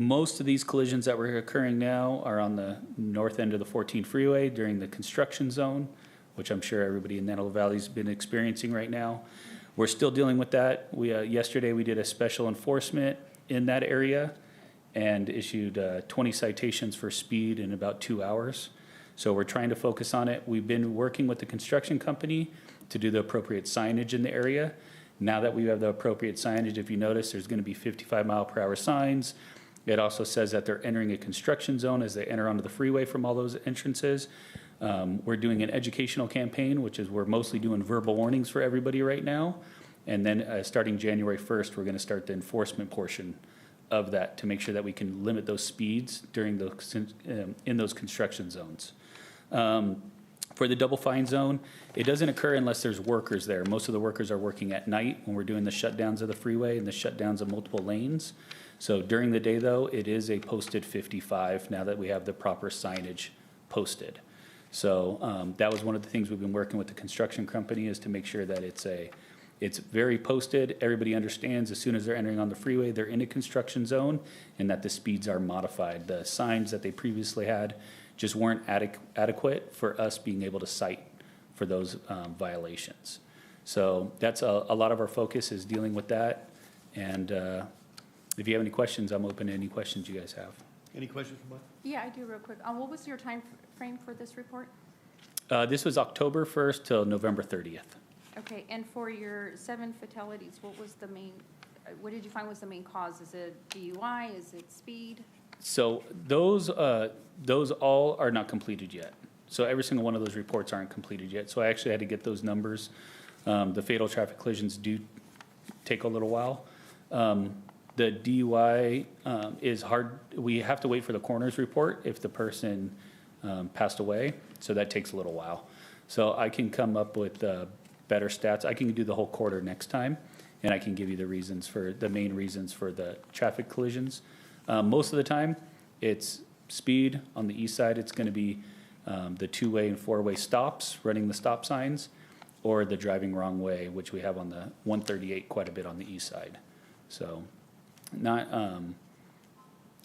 Most of these collisions that were occurring now are on the north end of the 14 freeway during the construction zone, which I'm sure everybody in Antelope Valley's been experiencing right now. We're still dealing with that. Yesterday we did a special enforcement in that area and issued 20 citations for speed in about 2 hours. So we're trying to focus on it. We've been working with the construction company to do the appropriate signage in the area. Now that we have the appropriate signage, if you notice, there's going to be 55-mile-per-hour signs. It also says that they're entering a construction zone as they enter onto the freeway from all those entrances. We're doing an educational campaign, which is we're mostly doing verbal warnings for everybody right now. And then starting January 1st, we're going to start the enforcement portion of that to make sure that we can limit those speeds during those in those construction zones. For the double fine zone, it doesn't occur unless there's workers there. Most of the workers are working at night when we're doing the shutdowns of the freeway and the shutdowns of multiple lanes. So during the day, though, it is a posted 55 now that we have the proper signage posted. So that was one of the things we've been working with the construction company is to make sure that it's very posted. Everybody understands as soon as they're entering on the freeway, they're in a construction zone and that the speeds are modified. The signs that they previously had just weren't adequate for us being able to cite for those violations. So that's a lot of our focus is dealing with that. And if you have any questions, I'm open to any questions you guys have. Any questions from Mike? Yeah, I do real quick. What was your time frame for this report? This was October 1st till November 30th. Okay, and for your 7 fatalities, what was the main, what did you find was the main cause? Is it DUI? Is it speed? So those all are not completed yet. So every single one of those reports aren't completed yet. So I actually had to get those numbers. The fatal traffic collisions do take a little while. The DUI is hard. We have to wait for the coroner's report if the person passed away. So that takes a little while. So I can come up with better stats. I can do the whole quarter next time, and I can give you the main reasons for the traffic collisions. Most of the time, it's speed. On the east side, it's going to be the 2-way and 4-way stops, running the stop signs, or the driving wrong way, which we have on the 138 quite a bit on the east side. So, not,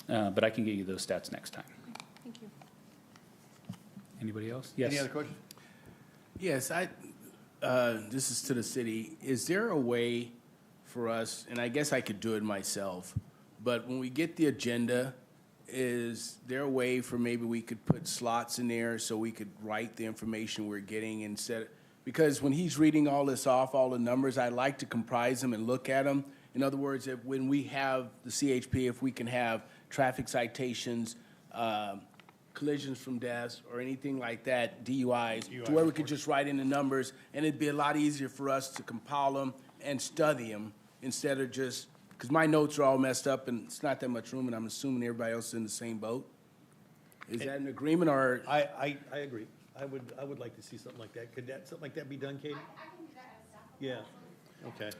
but I can get you those stats next time. Thank you. Anybody else? Yes. Any other questions? Yes, this is to the city. Is there a way for us, and I guess I could do it myself, but when we get the agenda, is there a way for maybe we could put slots in there so we could write the information we're getting instead? Because when he's reading all this off, all the numbers, I like to comprise them and look at them. In other words, if when we have the CHP, if we can have traffic citations, collisions from deaths, or anything like that, DUIs, to where we could just write in the numbers, and it'd be a lot easier for us to compile them and study them instead of just, because my notes are all messed up and it's not that much room, and I'm assuming everybody else is in the same boat. Is that an agreement, or? I agree. I would like to see something like that. Could something like that be done, Katie? I can do that as staff. Yeah, okay.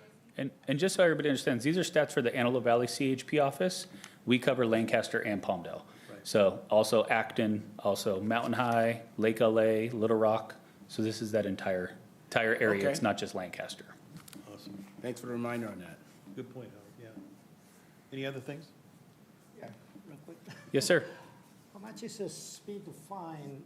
And just so everybody understands, these are stats for the Antelope Valley CHP office. We cover Lancaster and Palmdale. Right. So also Acton, also Mountain High, Lake LA, Little Rock. So this is that entire area. Okay. It's not just Lancaster. Awesome. Thanks for the reminder on that. Good point, Howard, yeah. Any other things? Yeah, real quick. Yes, sir. How much is a speed to fine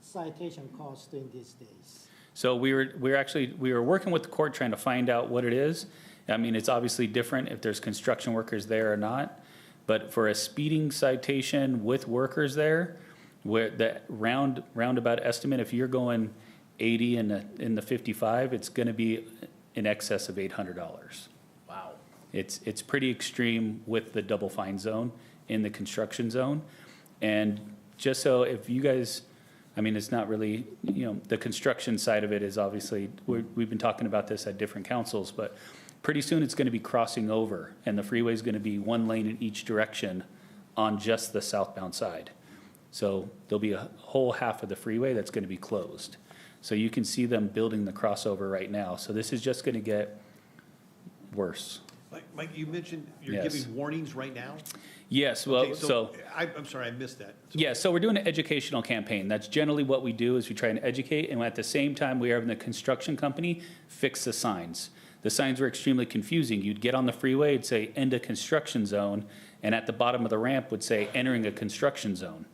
citation cost in these days? So we were working with the court trying to find out what it is. I mean, it's obviously different if there's construction workers there or not. But for a speeding citation with workers there, where the roundabout estimate, if you're going 80 in the 55, it's going to be in excess of $800. Wow. It's pretty extreme with the double fine zone in the construction zone. And just so if you guys, I mean, it's not really, the construction side of it is obviously, we've been talking about this at different councils, but pretty soon it's going to be crossing over and the freeway is going to be one lane in each direction on just the southbound side. So there'll be a whole half of the freeway that's going to be closed. So you can see them building the crossover right now. So this is just going to get worse. Mike, you mentioned you're Yes. giving warnings right now? Yes, well, Okay, so I'm sorry, I missed that. yeah, so we're doing an educational campaign. That's generally what we do is we try and educate, and at the same time, we are having the construction company fix the signs. The signs were extremely confusing. You'd get on the freeway, it'd say end of construction zone, and at the bottom of the ramp would say, entering a construction zone.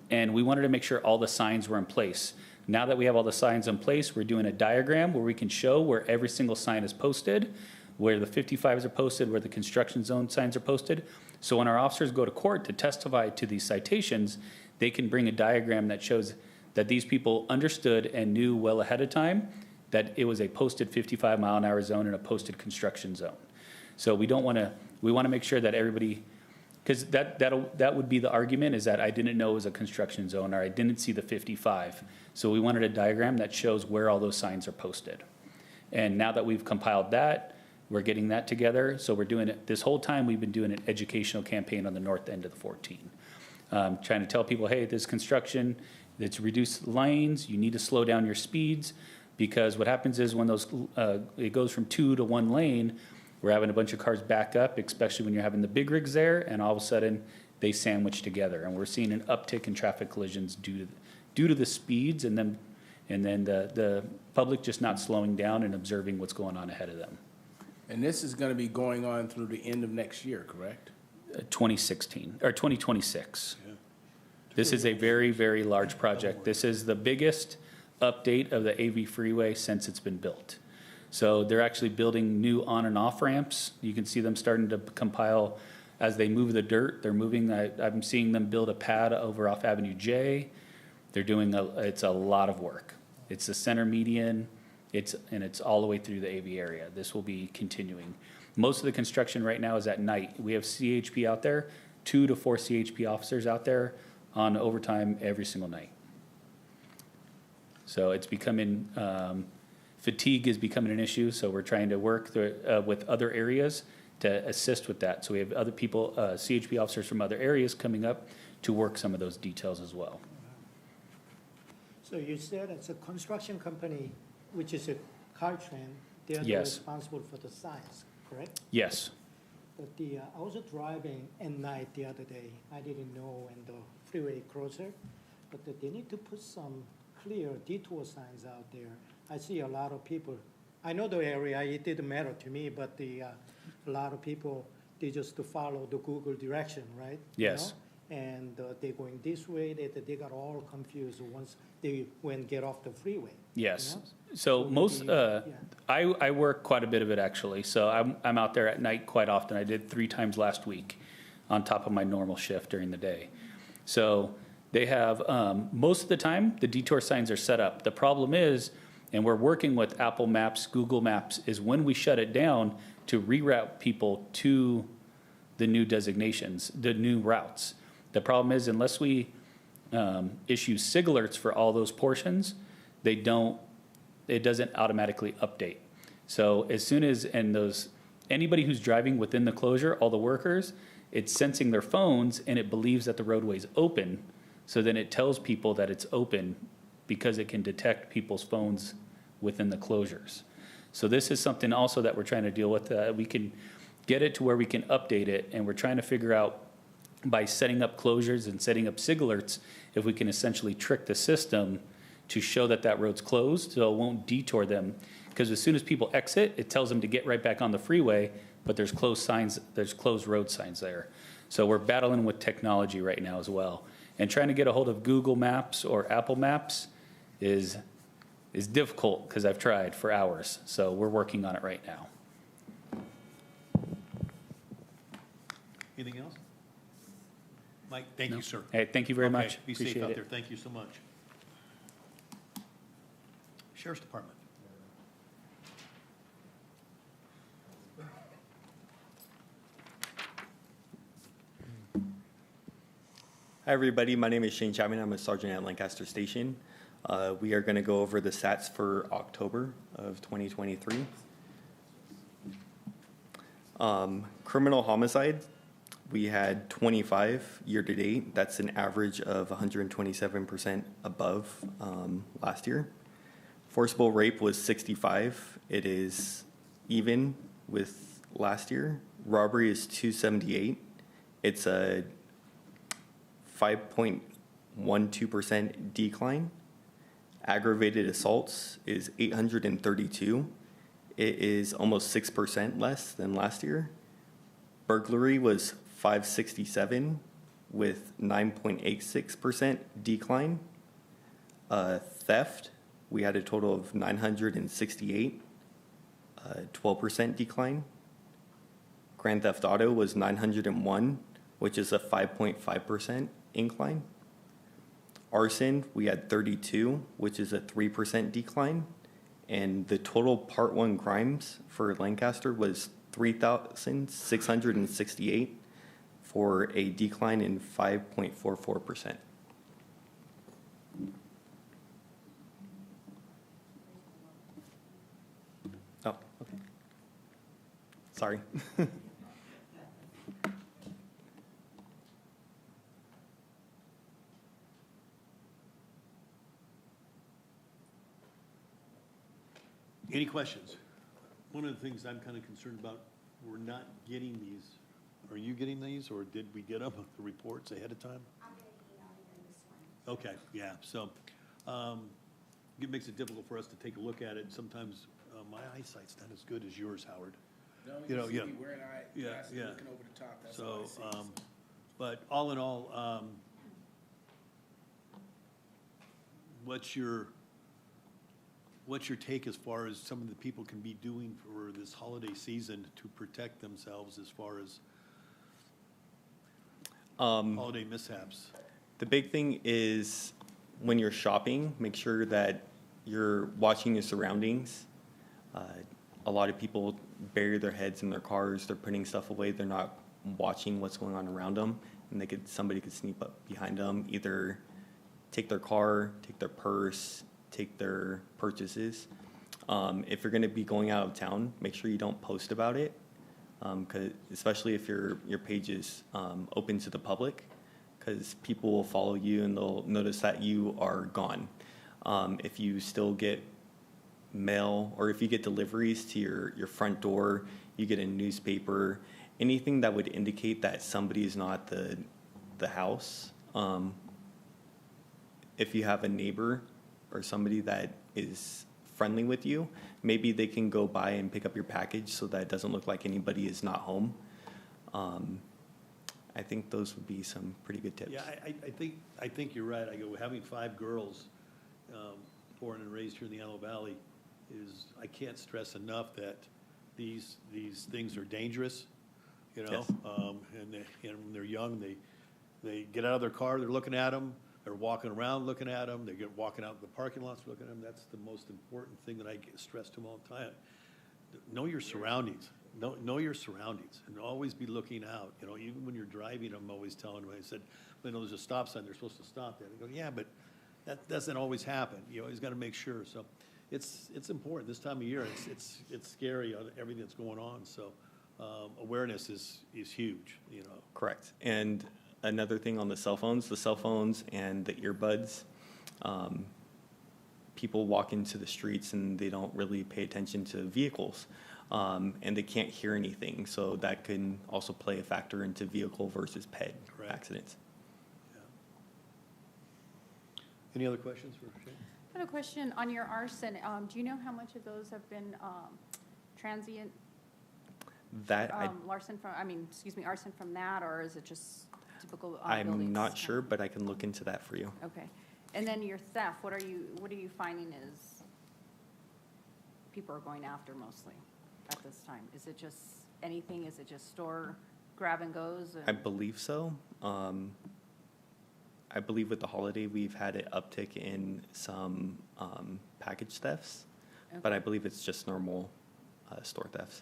And we wanted to make sure all the signs were in place. Now that we have all the signs in place, we're doing a diagram where we can show where every single sign is posted, where the 55s are posted, where the construction zone signs are posted. So when our officers go to court to testify to these citations, they can bring a diagram that shows that these people understood and knew well ahead of time that it was a posted 55-mile-an-hour zone and a posted construction zone. So we want to make sure that everybody, because that would be the argument, is that I didn't know it was a construction zone, or I didn't see the 55. So we wanted a diagram that shows where all those signs are posted. And now that we've compiled that, we're getting that together. So we're doing it, this whole time we've been doing an educational campaign on the north end of the 14. Trying to tell people, hey, this construction, it's reduced lanes, you need to slow down your speeds, because what happens is when those, it goes from 2 to 1 lane, we're having a bunch of cars back up, especially when you're having the big rigs there, and all of a sudden they sandwich together. And we're seeing an uptick in traffic collisions due to the speeds, and then the public just not slowing down and observing what's going on ahead of them. And this is going to be going on through the end of next year, correct? 2016, or 2026. This is a very, very large project. This is the biggest update of the AV freeway since it's been built. So they're actually building new on and off ramps. You can see them starting to compile as they move the dirt. They're moving, I'm seeing them build a pad over off Avenue J. They're doing, it's a lot of work. It's the center median, and it's all the way through the AV area. This will be continuing. Most of the construction right now is at night. We have CHP out there, 2 to 4 CHP officers out there on overtime every single night. So it's becoming, fatigue is becoming an issue, so we're trying to work with other areas to assist with that. So we have other people, CHP officers from other areas coming up to work some of those details as well. So you said it's a construction company, which is a Caltrain, they're Yes. responsible for the signs, correct? Yes. But I was driving at night the other day. I didn't know when the freeway crosser, but they need to put some clear detour signs out there. I see a lot of people. I know the area. It didn't matter to me, but a lot of people, they just follow the Google direction, right? Yes. You know? And they're going this way. They got all confused once they get off the freeway. Yes. You know? So most, yeah. I work quite a bit of it actually. So I'm out there at night quite often. I did 3 times last week on top of my normal shift during the day. So they have, most of the time, the detour signs are set up. The problem is, and we're working with Apple Maps, Google Maps, is when we shut it down to reroute people to the new designations, the new routes. The problem is unless we issue SIG alerts for all those portions, it doesn't automatically update. So as soon as, anybody who's driving within the closure, all the workers, it's sensing their phones and it believes that the roadway's open. So then it tells people that it's open because it can detect people's phones within the closures. So this is something also that we're trying to deal with. We can get it to where we can update it, and we're trying to figure out by setting up closures and setting up SIG alerts if we can essentially trick the system to show that that road's closed so it won't detour them. Because as soon as people exit, it tells them to get right back on the freeway, but there's closed signs, there's closed road signs there. So we're battling with technology right now as well. And trying to get a hold of Google Maps or Apple Maps is difficult because I've tried for hours. So we're working on it right now. Anything else? Mike, thank you, sir. Hey, thank you very Okay, much. Be safe Appreciate out it. there. Thank you so much. Sheriff's Department. Hi, everybody. My name is Shane Chapman. I'm a sergeant at Lancaster Station. We are going to go over the stats for October of 2023. Criminal homicide, we had 25 year-to-date. That's an average of 127% above last year. Forcible rape was 65. It is even with last year. Robbery is 278. It's a 5.12% decline. Aggravated assaults is 832. It is almost 6% less than last year. Burglary was 567 with 9.86% decline. Theft, we had a total of 968, 12% decline. Grand Theft Auto was 901, which is a 5.5% incline. Arson, we had 32, which is a 3% decline. And the total Part 1 crimes for Lancaster was 3,668 for a decline in 5.44%. Oh, okay. Sorry. Any questions? One of the things I'm kind of concerned about, we're not getting these. Are you getting these, or did we get them, the reports ahead of time? I'm gonna email you this one. Okay, yeah, so, it makes it difficult for us to take a look at it. Sometimes, my eyesight's not as good as yours, Howard. No, You know, see yeah. me wearing Yeah, glasses, yeah. looking over the top, that's all So, I see. but all in all, what's your take as far as some of the people can be doing for this holiday season to protect themselves as far as holiday mishaps? The big thing is when you're shopping, make sure that you're watching your surroundings. A lot of people bury their heads in their cars. They're putting stuff away. They're not watching what's going on around them, and somebody could sneak up behind them, either take their car, take their purse, take their purchases. If you're going to be going out of town, make sure you don't post about it, especially if your page is open to the public, because people will follow you and they'll notice that you are gone. If you still get mail, or if you get deliveries to your front door, you get a newspaper, anything that would indicate that somebody is not the house. If you have a neighbor or somebody that is friendly with you, maybe they can go by and pick up your package so that it doesn't look like anybody is not home. I think those would be some pretty good tips. Yeah, I think you're right. I go, having 5 girls, born and raised here in the Antelope Valley, is, I can't stress enough that these things are dangerous, you know? Yes. And when they're young, they get out of their car, they're looking at them, they're walking around looking at them, they get walking out in the parking lots looking at them. That's the most important thing that I get stressed to them all the time. Know your surroundings. Know your surroundings, and always be looking out. You know, even when you're driving, I'm always telling them, I said, you know, there's a stop sign, they're supposed to stop there. They go, yeah, but that doesn't always happen. You always got to make sure. So it's important. This time of year, it's scary on everything that's going on. So awareness is huge, you know. Correct. And another thing on the cell phones and the earbuds, people walk into the streets and they don't really pay attention to vehicles, and they can't hear anything. So that can also play a factor into vehicle versus pet Correct. accidents. Yeah. Any other questions for Shane? I have a question on your arson. Do you know how much of those have been transient That arson from that, or is it just typical I'm buildings? not sure, but I can look into that for you. Okay. And then your theft, what are you finding is people are going after mostly at this time? Is it just anything? Is it just store grab and goes? I believe so. I believe with the holiday, we've had an uptick in some package thefts, but Okay. I believe it's just normal store thefts.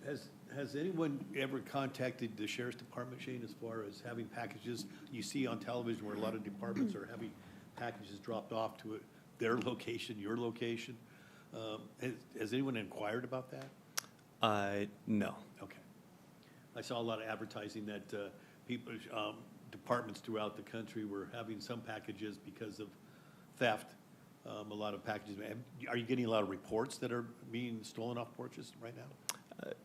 Has anyone ever contacted the sheriff's department, Shane, as far as having packages? You see on television where a lot of departments are having packages dropped off to their location, your location. Has anyone inquired about that? No. Okay. I saw a lot of advertising that people, departments throughout the country were having some packages because of theft. A lot of packages. Are you getting a lot of reports that are being stolen off porches right now?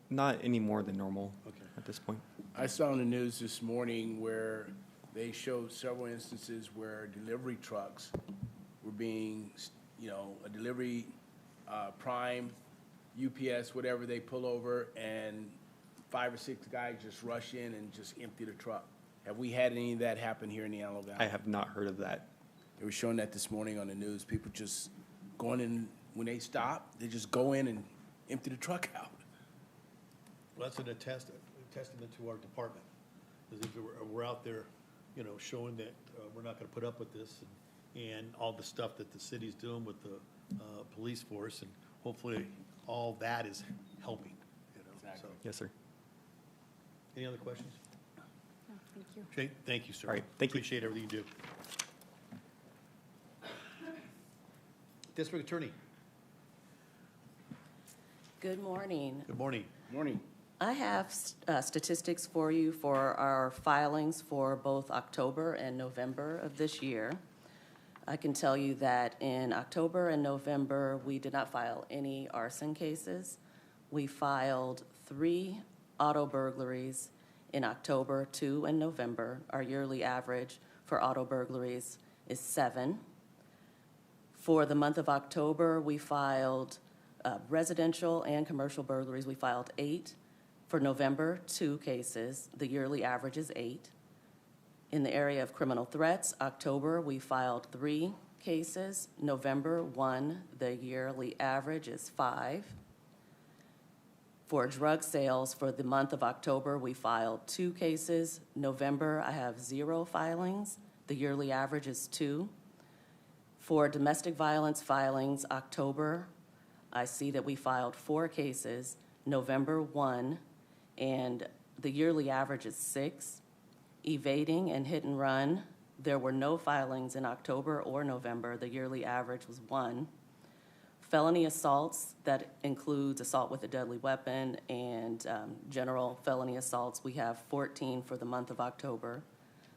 Not any more than normal Okay. at this point. I saw in the news this morning where they showed several instances where delivery trucks were being, a delivery, Prime, UPS, whatever, they pull over and 5 or 6 guys just rush in and just empty the truck. Have we had any of that happen here in the Antelope Valley? I have not heard of that. They were showing that this morning on the news. People just going in, when they stop, they just go in and empty the truck out. Well, that's a testament to our department. As if we're out there, you know, showing that we're not gonna put up with this and all the stuff that the city's doing with the police force, and hopefully all that is helping, you know, so. Exactly. Yes, sir. Any other questions? No, thank you. Okay, thank you, sir. All right, thank you. Appreciate everything you do. District Attorney, Good morning. good morning. Morning. I have statistics for you for our filings for both October and November of this year. I can tell you that in October and November, we did not file any arson cases. We filed 3 auto burglaries in October, 2 in November. Our yearly average for auto burglaries is 7. For the month of October, we filed residential and commercial burglaries. We filed 8. For November, 2 cases. The yearly average is 8. In the area of criminal threats, October, we filed 3 cases. November, 1. The yearly average is 5. For drug sales, for the month of October, we filed 2 cases. November, I have 0 filings. The yearly average is 2. For domestic violence filings, October, I see that we filed 4 cases. November, 1. And the yearly average is 6. Evading and hit and run, there were no filings in October or November. The yearly average was 1. Felony assaults, that includes assault with a deadly weapon and general felony assaults, we have 14 for the month of October,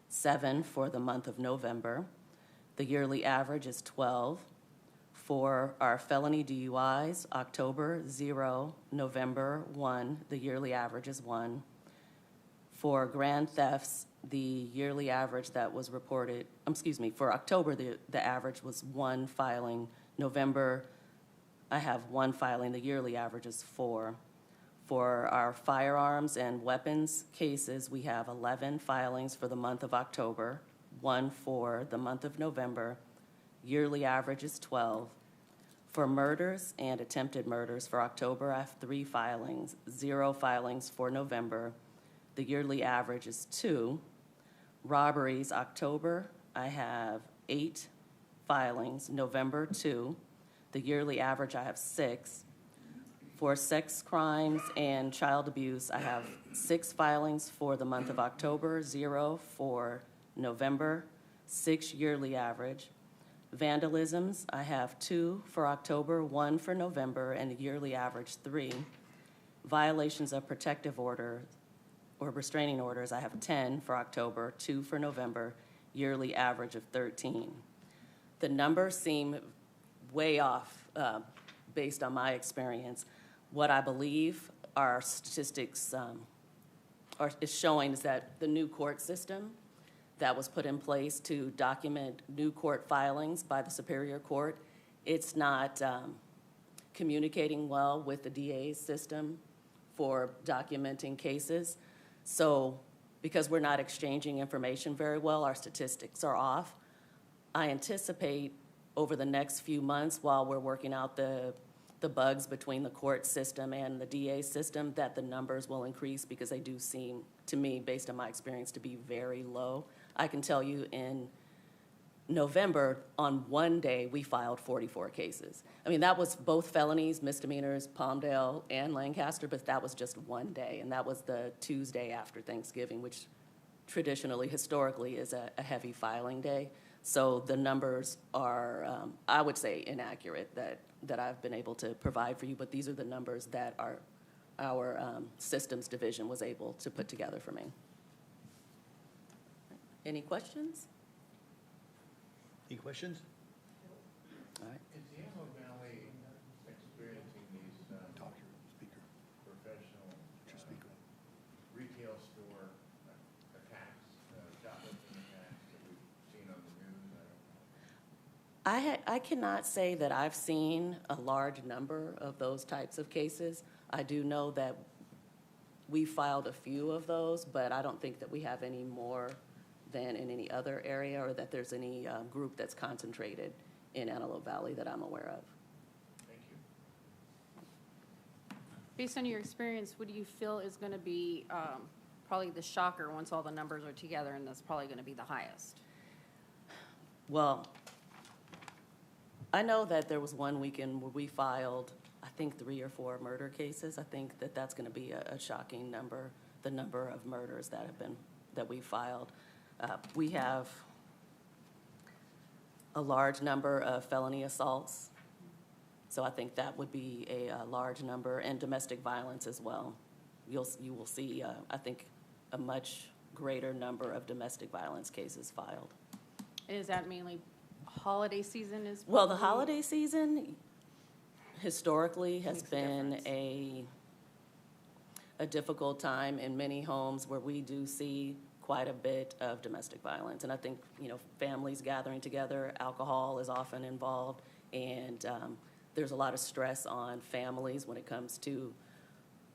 7 for the month of November. The yearly average is 12. For our felony DUIs, October, 0, November, 1. The yearly average is 1. For grand thefts, the yearly average that was reported, for October, the average was 1 filing. November, I have 1 filing. The yearly average is 4. For our firearms and weapons cases, we have 11 filings for the month of October, 1 for the month of November. Yearly average is 12. For murders and attempted murders for October, I have 3 filings, 0 filings for November. The yearly average is 2. Robberies, October, I have 8 filings, November, 2. The yearly average, I have 6. For sex crimes and child abuse, I have 6 filings for the month of October, 0 for November, 6 yearly average. Vandalisms, I have 2 for October, 1 for November, and a yearly average 3. Violations of protective order or restraining orders, I have 10 for October, 2 for November, yearly average of 13. The numbers seem way off based on my experience. What I believe our statistics is showing is that the new court system that was put in place to document new court filings by the Superior Court, it's not communicating well with the DA's system for documenting cases. So because we're not exchanging information very well, our statistics are off. I anticipate over the next few months, while we're working out the bugs between the court system and the DA system, that the numbers will increase because they do seem, to me, based on my experience, to be very low. I can tell you in November, on one day, we filed 44 cases. I mean, that was both felonies, misdemeanors, Palmdale and Lancaster, but that was just one day, and that was the Tuesday after Thanksgiving, which traditionally, historically, is a heavy filing day. So the numbers are, I would say, inaccurate that I've been able to provide for you, but these are the numbers that our systems division was able to put together for me. Any questions? Any questions? All right. Is the Antelope Valley experiencing these Talk to your speaker. professional retail store attacks, shoplifting attacks that we've seen on the news? I don't know. I cannot say that I've seen a large number of those types of cases. I do know that we filed a few of those, but I don't think that we have any more than in any other area, or that there's any group that's concentrated in Antelope Valley that I'm aware of. Thank you. Based on your experience, what do you feel is going to be probably the shocker once all the numbers are together, and that's probably going to be the highest? Well, I know that there was one weekend where we filed, I think, 3 or 4 murder cases. I think that that's going to be a shocking number, the number of murders that we filed. We have a large number of felony assaults, so I think that would be a large number, and domestic violence as well. You will see, I think, a much greater number of domestic violence cases filed. Is that mainly holiday season is? Well, the probably- holiday season historically has Makes a been difference. a difficult time in many homes where we do see quite a bit of domestic violence. And I think, families gathering together, alcohol is often involved, and there's a lot of stress on families when it comes to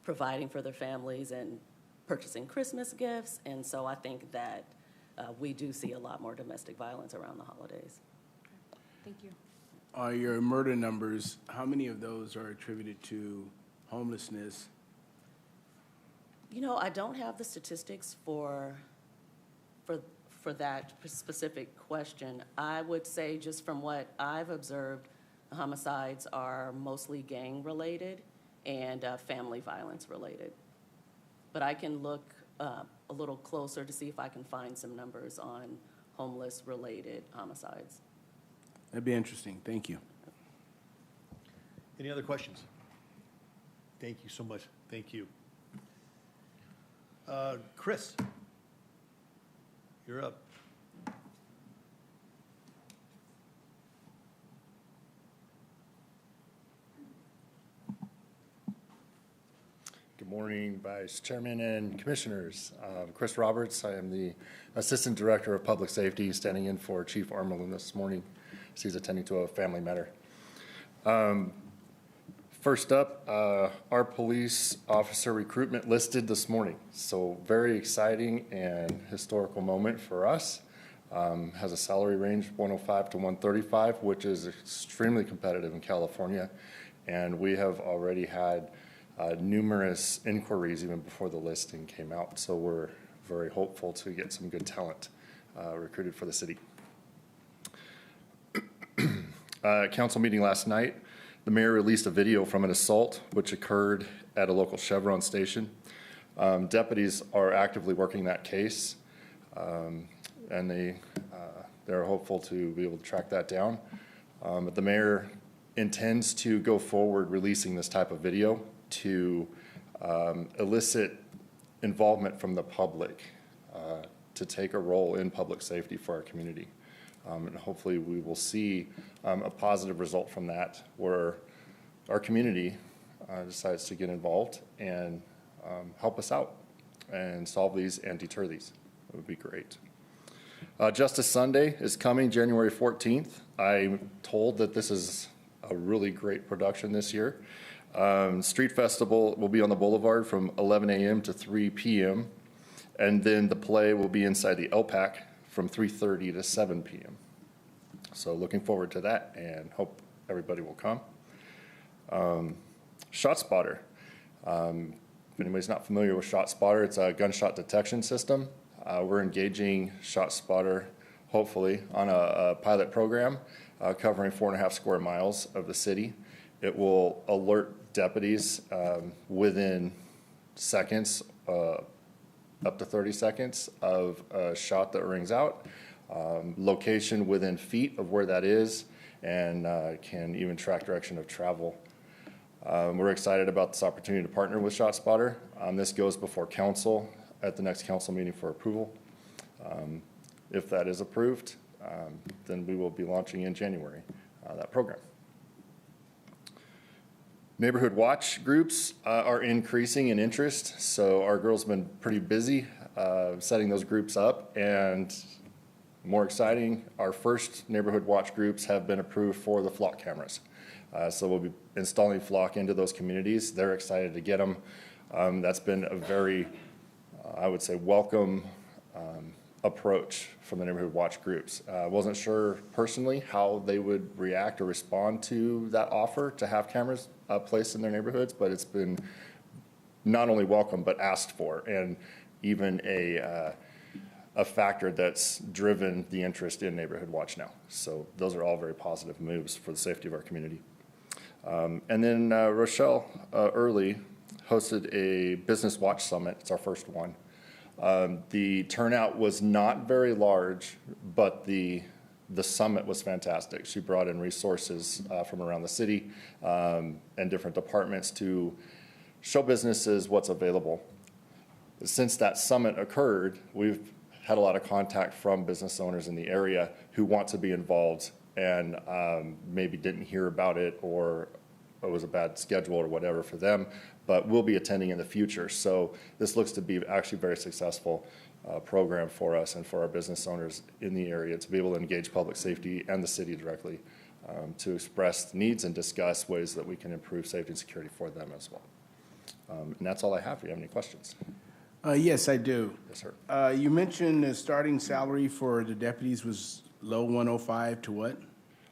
providing for their families and purchasing Christmas gifts. And so I think that we do see a lot more domestic violence around the holidays. Thank you. Are your murder numbers, how many of those are attributed to homelessness? I don't have the statistics for that specific question. I would say, just from what I've observed, homicides are mostly gang-related and family violence-related. But I can look a little closer to see if I can find some numbers on homeless-related homicides. That'd be interesting. Thank you. Any other questions? Thank you so much. Thank you. Chris, you're up. Good morning, Vice Chairman and Commissioners. Chris Roberts, I am the Assistant Director of Public Safety, standing in for Chief Armelin this morning. He's attending to a family matter. First up, our police officer recruitment listed this morning. So very exciting and historical moment for us. Has a salary range of 105 to 135, which is extremely competitive in California. And we have already had numerous inquiries even before the listing came out. So we're very hopeful to get some good talent recruited for the city. Council meeting last night, the mayor released a video from an assault which occurred at a local Chevron station. Deputies are actively working that case, and they're hopeful to be able to track that down. But the mayor intends to go forward releasing this type of video to elicit involvement from the public to take a role in public safety for our community. And hopefully we will see a positive result from that, where our community decides to get involved and help us out and solve these and deter these. It would be great. Justice Sunday is coming January 14th. I'm told that this is a really great production this year. Street Festival will be on the Boulevard from 11 a.m. to 3 p.m. And then the play will be inside the LPAC from 3:30 to 7 p.m. So looking forward to that and hope everybody will come. ShotSpotter. If anybody's not familiar with ShotSpotter, it's a gunshot detection system. We're engaging ShotSpotter, hopefully, on a pilot program covering 4.5 square miles of the city. It will alert deputies within seconds, up to 30 seconds of a shot that rings out, location within feet of where that is, and can even track direction of travel. We're excited about this opportunity to partner with ShotSpotter. This goes before council at the next council meeting for approval. If that is approved, then we will be launching in January that program. Neighborhood watch groups are increasing in interest, so our girls have been pretty busy setting those groups up, and more exciting, our first neighborhood watch groups have been approved for the flock cameras. So we'll be installing flock into those communities. They're excited to get them. That's been a very, I would say, welcome approach from the neighborhood watch groups. I wasn't sure personally how they would react or respond to that offer to have cameras placed in their neighborhoods, but it's been not only welcome, but asked for, and even a factor that's driven the interest in Neighborhood Watch now. So those are all very positive moves for the safety of our community. And then Rochelle Early hosted a Business Watch Summit. It's our first one. The turnout was not very large, but the summit was fantastic. She brought in resources from around the city and different departments to show businesses what's available. Since that summit occurred, we've had a lot of contact from business owners in the area who want to be involved and maybe didn't hear about it, or it was a bad schedule or whatever for them, but will be attending in the future. So this looks to be actually a very successful program for us and for our business owners in the area to be able to engage public safety and the city directly to express needs and discuss ways that we can improve safety and security for them as well. And that's all I have. Do you have any questions? Yes, I do. Yes, sir. You mentioned the starting salary for the deputies was low 105 to what?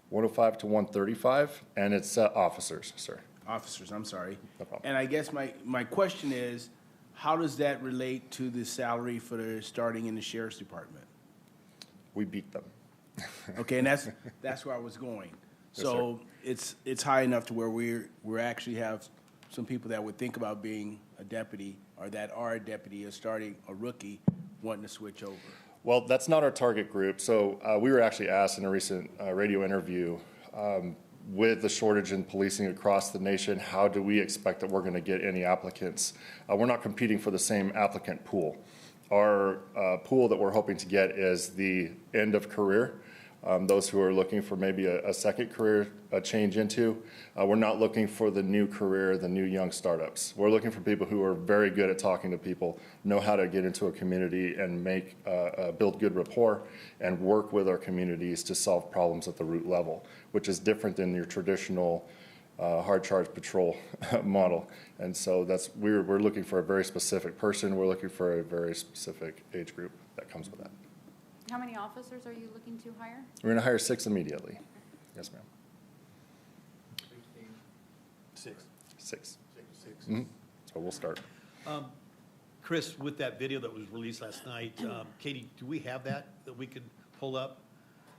105 to 135, and it's officers, sir. Officers, I'm sorry. No problem. And I guess my question is, how does that relate to the salary for the starting in the sheriff's department? We beat them. Okay, and that's where I was going. Yes, So it's high enough to where we're actually have some people that would think about being a deputy, or that are a deputy, or starting a rookie, wanting to switch over. Well, that's not our target group. So we were actually asked in a recent radio interview, with the shortage in policing across the nation, how do we expect that we're going to get any applicants? We're not competing for the same applicant pool. Our pool that we're hoping to get is the end of career, those who are looking for maybe a second career change into. We're not looking for the new career, the new young startups. We're looking for people who are very good at talking to people, know how to get into a community and build good rapport and work with our communities to solve problems at the root level, which is different than your traditional hard charge patrol model. And so we're looking for a very specific person. We're looking for a very specific age group that comes with that. How many officers are you looking to hire? We're going to hire 6 immediately. Yes, ma'am. 6. 6. 6. Mhm. So we'll start. Chris, with that video that was released last night, Katie, do we have that we can pull up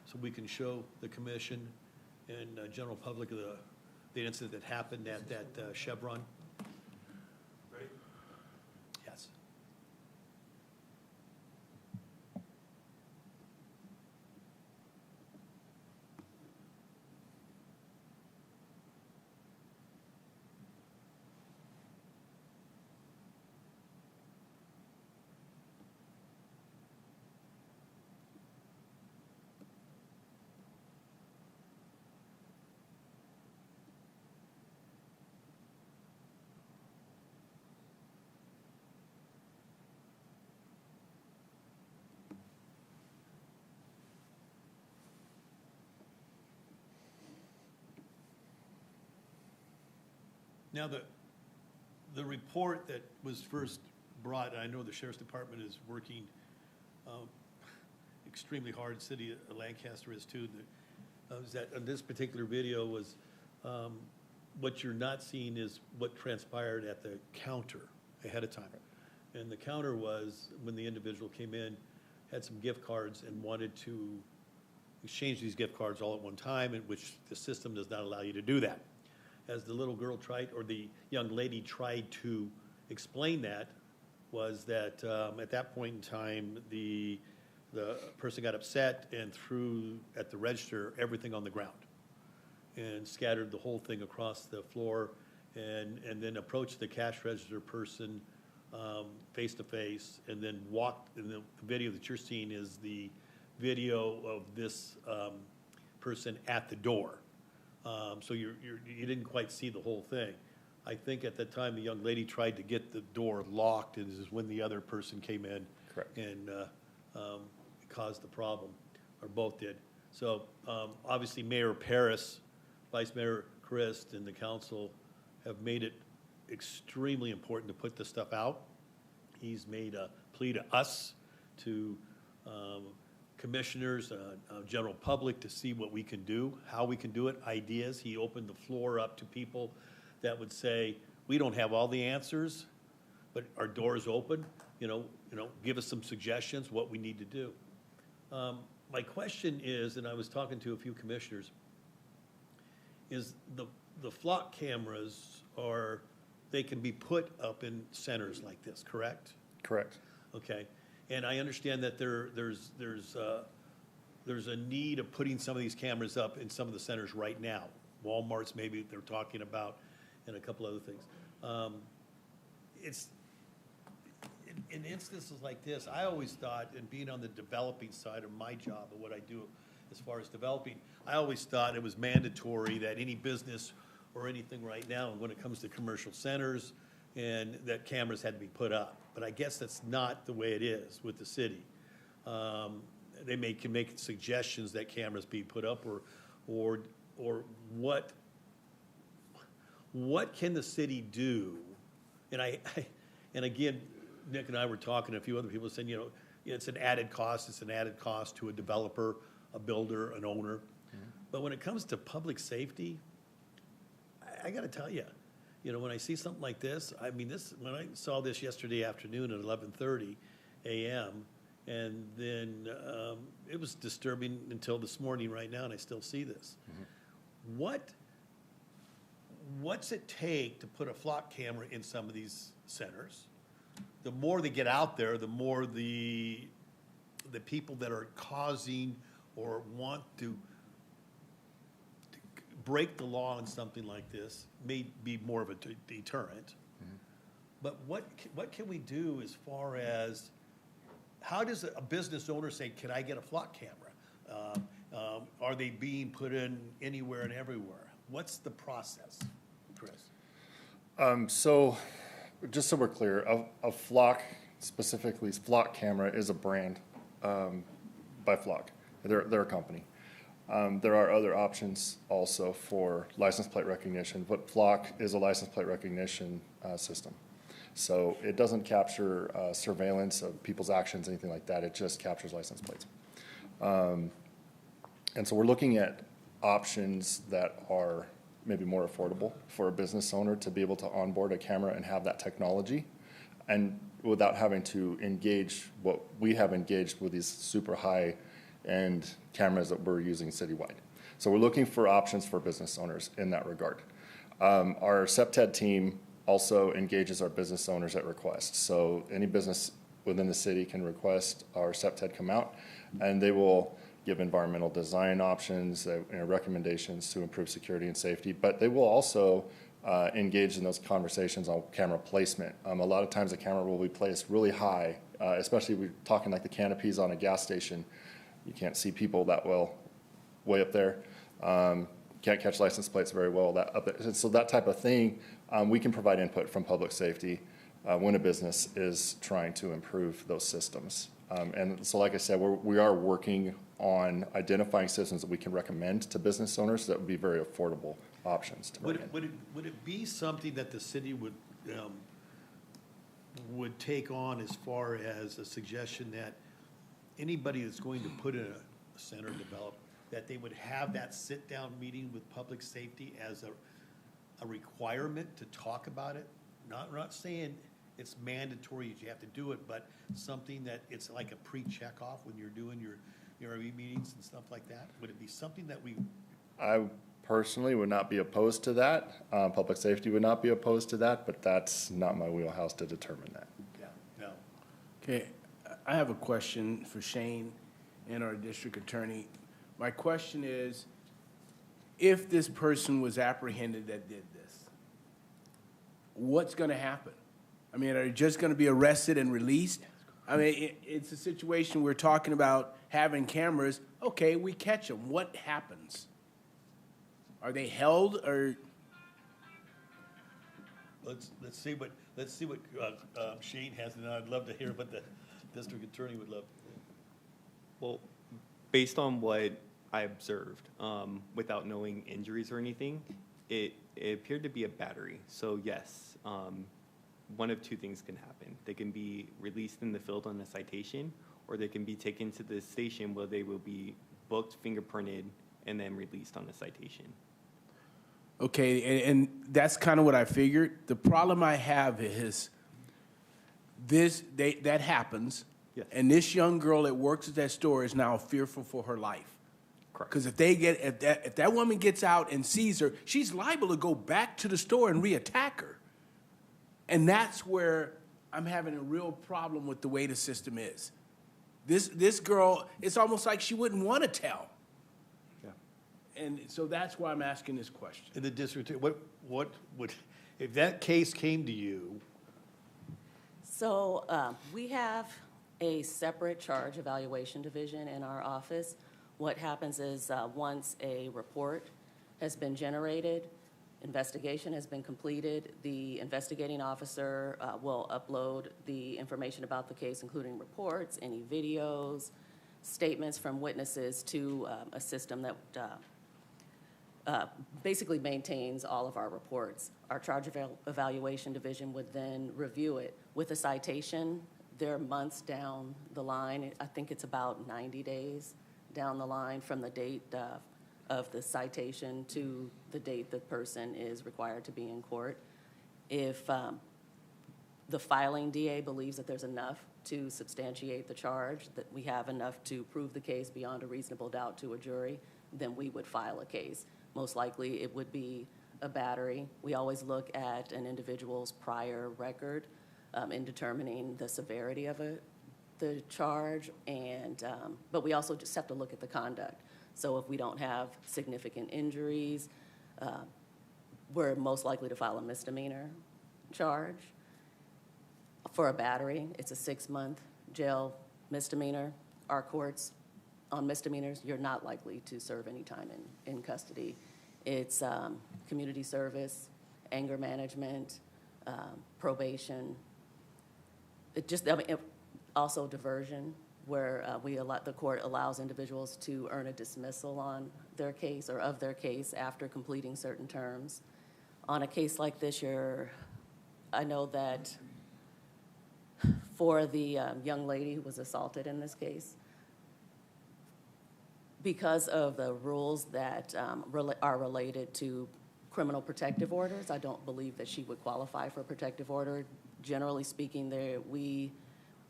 so we can show the commission and general public of the incident that happened at that Chevron? Ready? Yes. Now, the report that was first brought, and I know the Sheriff's Department is working extremely hard, City of Lancaster is too, is that on this particular video was, what you're not seeing is what transpired at the counter ahead of time. And the counter was, when the individual came in, had some gift cards and wanted to exchange these gift cards all at one time, in which the system does not allow you to do that. As the little girl tried, or the young lady tried to explain that, was that at that point in time, the person got upset and threw at the register everything on the ground and scattered the whole thing across the floor, and then approached the cash register person face to face, and then walked. And the video that you're seeing is the video of this person at the door. So you didn't quite see the whole thing. I think at that time, the young lady tried to get the door locked, and this is when the other person came in. Correct. And caused the problem, or both did. So obviously Mayor Paris, Vice Mayor Christ, and the council have made it extremely important to put this stuff out. He's made a plea to us, to commissioners, general public, to see what we can do, how we can do it, ideas. He opened the floor up to people that would say, we don't have all the answers, but our door is open, give us some suggestions, what we need to do. My question is, and I was talking to a few commissioners, is the flock cameras they can be put up in centers like this, correct? Correct. Okay, and I understand that there's a need of putting some of these cameras up in some of the centers right now. Walmart's maybe they're talking about, and a couple other things. It's, in instances like this, I always thought, and being on the developing side of my job of what I do as far as developing, I always thought it was mandatory that any business or anything right now, when it comes to commercial centers, and that cameras had to be put up. But I guess that's not the way it is with the city. They can make suggestions that cameras be put up, or what can the city do? And again, Nick and I were talking to a few other people saying, it's an added cost. It's an added cost to a developer, a builder, an owner. But when it comes to public safety, I got to tell you, when I see something like this, when I saw this yesterday afternoon at 11:30 a.m., and then it was disturbing until this morning right now, and I still see this. What's it take to put a flock camera in some of these centers? The more they get out there, the more the people that are causing or want to break the law on something like this may be more of a deterrent. But what can we do as far as, how does a business owner say, can I get a flock camera? Are they being put in anywhere and everywhere? What's the process, Chris? So, just so we're clear, a flock, specifically flock camera, is a brand by Flock. They're a company. There are other options also for license plate recognition, but Flock is a license plate recognition system. So it doesn't capture surveillance of people's actions, anything like that. It just captures license plates. And so we're looking at options that are maybe more affordable for a business owner to be able to onboard a camera and have that technology, and without having to engage what we have engaged with these super high-end cameras that we're using citywide. So we're looking for options for business owners in that regard. Our SEPTED team also engages our business owners at request. So any business within the city can request our SEPTED come out, and they will give environmental design options, recommendations to improve security and safety, but they will also engage in those conversations on camera placement. A lot of times the camera will be placed really high, especially we're talking like the canopies on a gas station. You can't see people that well way up there. Can't catch license plates very well up there. So that type of thing, we can provide input from public safety when a business is trying to improve those systems. And so like I said, we are working on identifying systems that we can recommend to business owners that would be very affordable options to bring in. Would it be something that the city would take on as far as a suggestion that anybody that's going to put in a center develop, that they would have that sit-down meeting with public safety as a requirement to talk about it? Not saying it's mandatory that you have to do it, but something that it's like a pre-check-off when you're doing your meetings and stuff like that? Would it be something that I personally would not be opposed to that. Public safety would not be opposed to that, but that's not my wheelhouse to determine that. Yeah, no. Okay, I have a question for Shane and our district attorney. My question is, if this person was apprehended that did this, what's going to happen? I mean, are they just going to be arrested and released? I mean, it's a situation we're talking about having cameras. Okay, we catch them. What happens? Are they held or? Let's see what Shane has, and I'd love to hear what the district attorney would love. Well, based on what I observed, without knowing injuries or anything, It appeared to be a battery. So yes, one of two things can happen. They can be released in the field on a citation, or they can be taken to the station where they will be booked, fingerprinted, and then released on a citation. Okay, and that's kind of what I figured. The problem I have is that happens, Yes. and this young girl that works at that store is now fearful for her life. Correct. Because if that woman gets out and sees her, she's liable to go back to the store and reattack her. And that's where I'm having a real problem with the way the system is. This girl, it's almost like she wouldn't want to tell. Yeah. And so that's why I'm asking this question. In the district, what would, if that case came to you, So we have a separate charge evaluation division in our office. What happens is once a report has been generated, investigation has been completed, the investigating officer will upload the information about the case, including reports, any videos, statements from witnesses to a system that basically maintains all of our reports. Our charge evaluation division would then review it. With a citation, they're months down the line. I think it's about 90 days down the line from the date of the citation to the date the person is required to be in court. If the filing DA believes that there's enough to substantiate the charge, that we have enough to prove the case beyond a reasonable doubt to a jury, then we would file a case. Most likely, it would be a battery. We always look at an individual's prior record in determining the severity of the charge, and but we also just have to look at the conduct. So if we don't have significant injuries, we're most likely to file a misdemeanor charge. For a battery, it's a 6-month jail misdemeanor. Our courts, on misdemeanors, you're not likely to serve any time in custody. It's community service, anger management, probation. Also diversion, where the court allows individuals to earn a dismissal on their case or of their case after completing certain terms. On a case like this, I know that for the young lady who was assaulted in this case, because of the rules that are related to criminal protective orders, I don't believe that she would qualify for a protective order. Generally speaking, we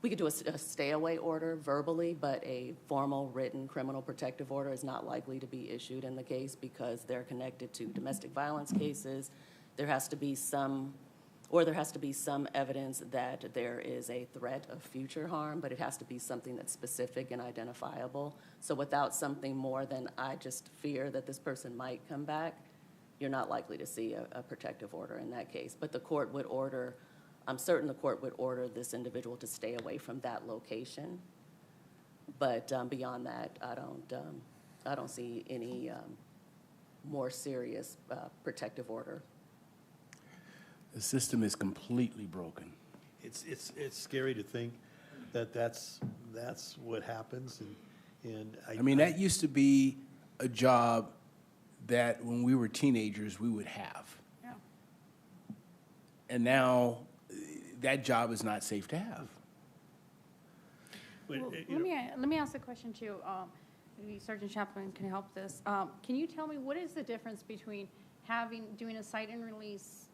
could do a stay-away order verbally, but a formal written criminal protective order is not likely to be issued in the case because they're connected to domestic violence cases. There has to be some evidence that there is a threat of future harm, but it has to be something that's specific and identifiable. So without something more than I just fear that this person might come back, you're not likely to see a protective order in that case. But the court would order, I'm certain the court would order this individual to stay away from that location. But beyond that, I don't see any more serious protective order. The system is completely broken. it's scary to think that that's what happens, and I mean, that used to be a job that when we were teenagers, we would have. Yeah. And now that job is not safe to have. But, Well, you know, let me ask a question too. Maybe Sergeant Chaplin can help this. Can you tell me what is the difference between doing a cite and release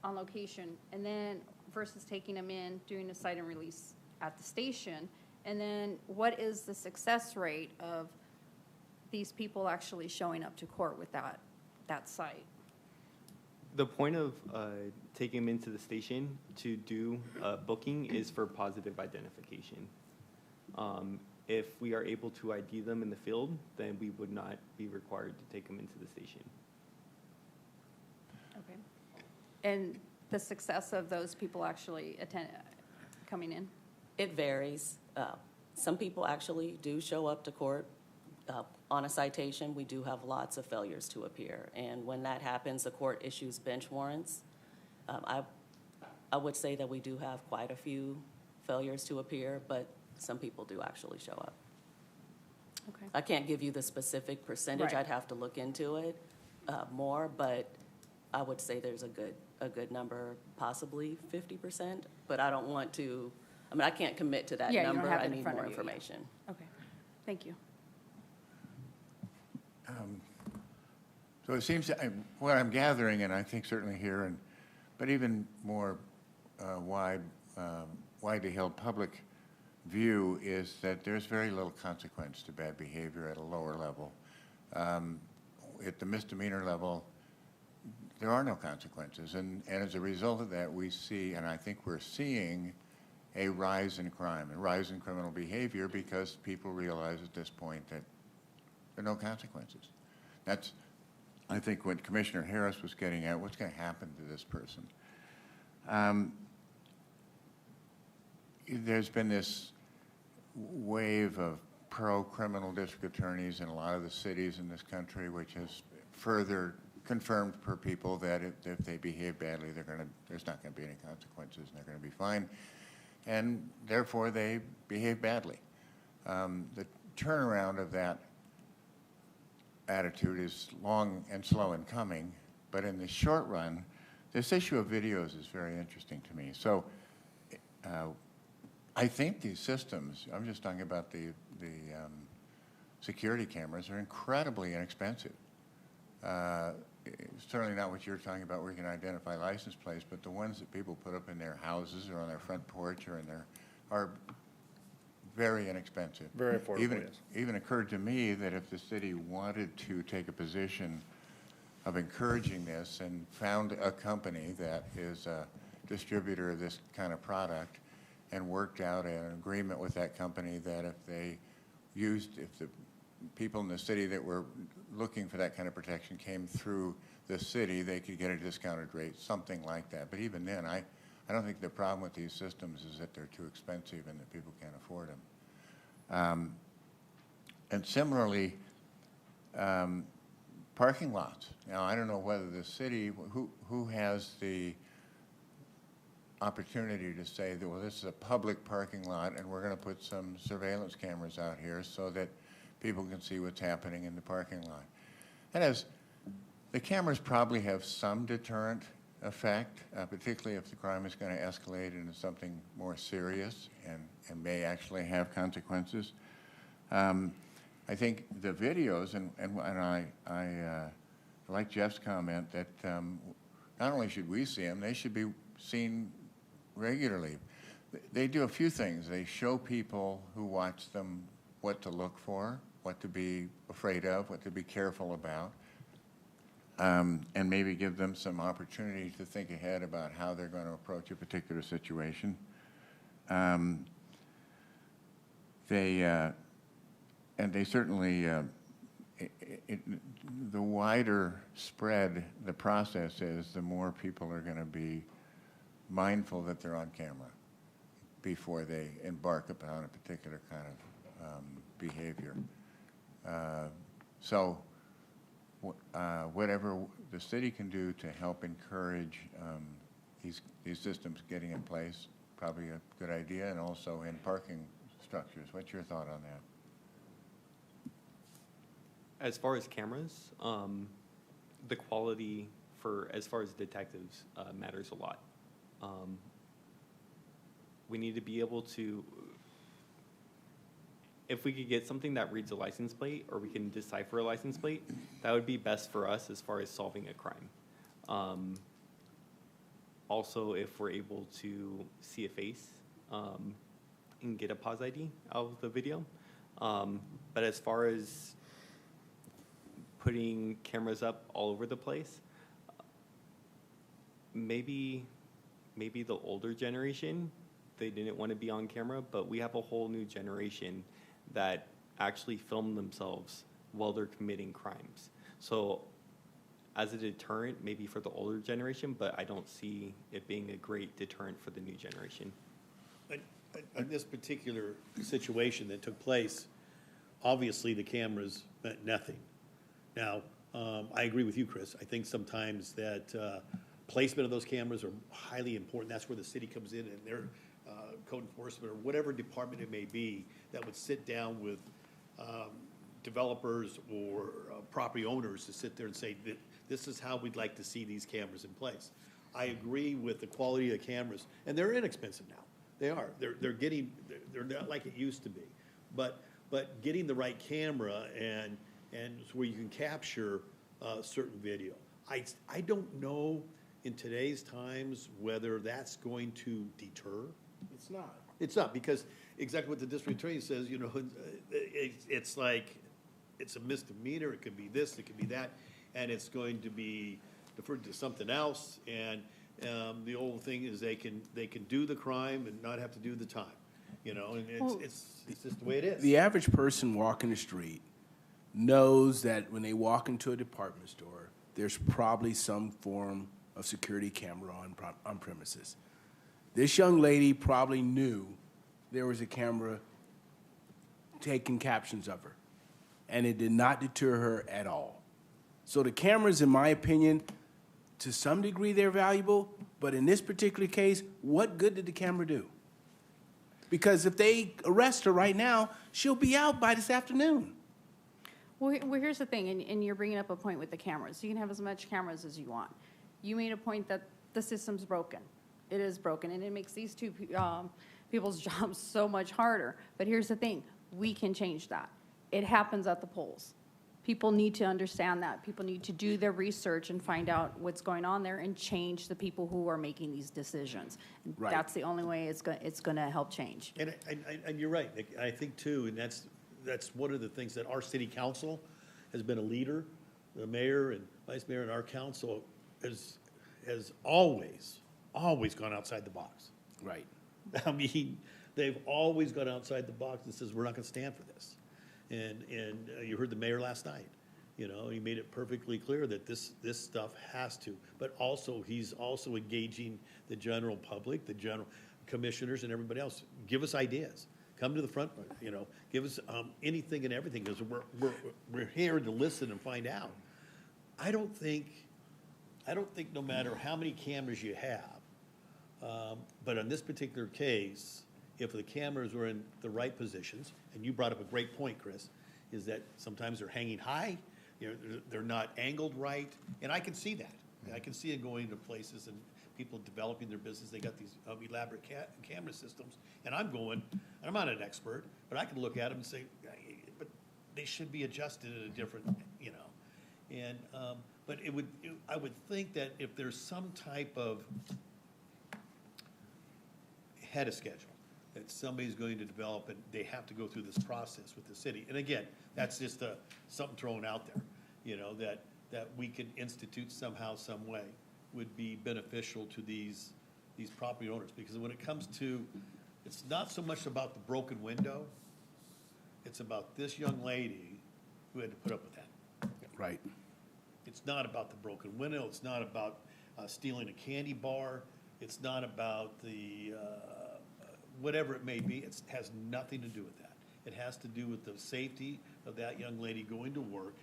on location and then versus taking them in, doing a cite and release at the station? And then what is the success rate of these people actually showing up to court with that cite? The point of taking them into the station to do booking is for positive identification. If we are able to ID them in the field, then we would not be required to take them into the station. Okay. And the success of those people actually coming in? It varies. Some people actually do show up to court on a citation. We do have lots of failures to appear. And when that happens, the court issues bench warrants. I would say that we do have quite a few failures to appear, but some people do actually show up. Okay. I can't give you the specific percentage. Right. I'd have to look into it more, but I would say there's a good number, possibly 50%, but I don't want to, I mean, I can't commit to that Yeah, you don't number. have I it in need front more of you, yeah. information. Okay, thank you. So it seems, what I'm gathering, and I think certainly here, but even more widely held public view, is that there's very little consequence to bad behavior at a lower level. At the misdemeanor level, there are no consequences. And as a result of that, we see, and I think we're seeing, a rise in crime, a rise in criminal behavior, because people realize at this point that there are no consequences. That's, I think, what Commissioner Harris was getting at, what's going to happen to this person. There's been this wave of pro-criminal district attorneys in a lot of the cities in this country, which has further confirmed for people that if they behave badly, there's not going to be any consequences, and they're going to be fine, and therefore they behave badly. The turnaround of that attitude is long and slow in coming, but in the short run, this issue of videos is very interesting to me. So I think these systems, I'm just talking about the security cameras, are incredibly inexpensive. Certainly not what you're talking about where you can identify license plates, but the ones that people put up in their houses or on their front porch or are very inexpensive. Very affordable, yes. Even occurred to me that if the city wanted to take a position of encouraging this and found a company that is a distributor of this kind of product and worked out an agreement with that company that if the people in the city that were looking for that kind of protection came through the city, they could get a discounted rate, something like that. But even then, I don't think the problem with these systems is that they're too expensive and that people can't afford them. And similarly, parking lots. Now, I don't know whether the city, who has the opportunity to say that, well, this is a public parking lot and we're going to put some surveillance cameras out here so that people can see what's happening in the parking lot. And as the cameras probably have some deterrent effect, particularly if the crime is going to escalate into something more serious and may actually have consequences. I think the videos, and I like Jeff's comment that not only should we see them, they should be seen regularly. They do a few things. They show people who watch them what to look for, what to be afraid of, what to be careful about, and maybe give them some opportunity to think ahead about how they're going to approach a particular situation. And they certainly, the wider spread the process is, the more people are going to be mindful that they're on camera before they embark upon a particular kind of behavior. So whatever the city can do to help encourage these systems getting in place, probably a good idea, and also in parking structures. What's your thought on that? As far as cameras, the quality as far as detectives matters a lot. We need to be able to, if we could get something that reads a license plate, or we can decipher a license plate, that would be best for us as far as solving a crime. Also, if we're able to see a face and get a pause ID out of the video. But as far as putting cameras up all over the place, maybe the older generation, they didn't want to be on camera, but we have a whole new generation that actually film themselves while they're committing crimes. So as a deterrent, maybe for the older generation, but I don't see it being a great deterrent for the new generation. In this particular situation that took place, obviously the cameras meant nothing. Now, I agree with you, Chris. I think sometimes that placement of those cameras are highly important. That's where the city comes in and their code enforcement or whatever department it may be that would sit down with developers or property owners to sit there and say that this is how we'd like to see these cameras in place. I agree with the quality of the cameras, and they're inexpensive now. They are. They're not like it used to be. But getting the right camera and where you can capture certain video. I don't know in today's times whether that's going to deter. It's not. It's not, because exactly what the district attorney says, you know, it's like, it's a misdemeanor, it could be this, it could be that, and it's going to be deferred to something else, and the old thing is they can do the crime and not have to do the time, you know, and it's just the way it is. The average person walking the street knows that when they walk into a department store, there's probably some form of security camera on premises. This young lady probably knew there was a camera taking captions of her, and it did not deter her at all. So the cameras, in my opinion, to some degree, they're valuable, but in this particular case, what good did the camera do? Because if they arrest her right now, she'll be out by this afternoon. Well, here's the thing, and you're bringing up a point with the cameras. You can have as much cameras as you want. You made a point that the system's broken. It is broken, and it makes these two people's jobs so much harder. But here's the thing, we can change that. It happens at the polls. People need to understand that. People need to do their research and find out what's going on there and change the people who are making these decisions. Right. That's the only way it's going to help change. And you're right, Nick. I think too, and that's one of the things that our city council has been a leader. The mayor and vice mayor and our council has always gone outside the box. Right. I mean, they've always gone outside the box and says, we're not gonna stand for this. And you heard the mayor last night, you know, he made it perfectly clear that this stuff has to, but also, he's also engaging the general public, the general commissioners and everybody else. Give us ideas. Come to the front, you know, give us anything and everything, because we're here to listen and find out. I don't think no matter how many cameras you have, but in this particular case, if the cameras were in the right positions, and you brought up a great point, Chris, is that sometimes they're hanging high, they're not angled right, and I can see that. I can see it going to places and people developing their business, they got these elaborate camera systems, and I'm not an expert, but I can look at them and say, but they should be adjusted at a different, you know. And, but I would think that if there's some type of head of schedule that somebody's going to develop, and they have to go through this process with the city. And again, that's just something thrown out there, you know, that we can institute somehow, some way, would be beneficial to these property owners. Because when it comes to, it's not so much about the broken window, it's about this young lady who had to put up with that. Right. It's not about the broken window, it's not about stealing a candy bar, it's not about the, whatever it may be, it has nothing to do with that. It has to do with the safety of that young lady going to work.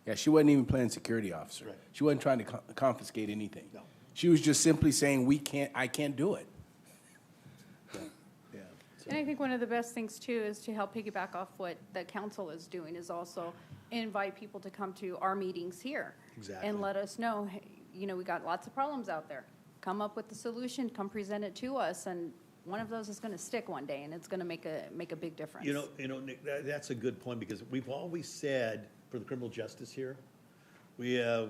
Yeah, she wasn't even playing security officer. Right. She wasn't trying to confiscate anything. No. She was just simply saying, I can't do it. Yeah. And I think one of the best things too is to help piggyback off what the council is doing is also invite people to come to our meetings here. Exactly. And let us know, hey, you know, we got lots of problems out there. Come up with the solution, come present it to us, and one of those is going to stick one day, and it's going to make a big difference. You know, Nick, that's a good point, because we've always said, for the criminal justice here, we have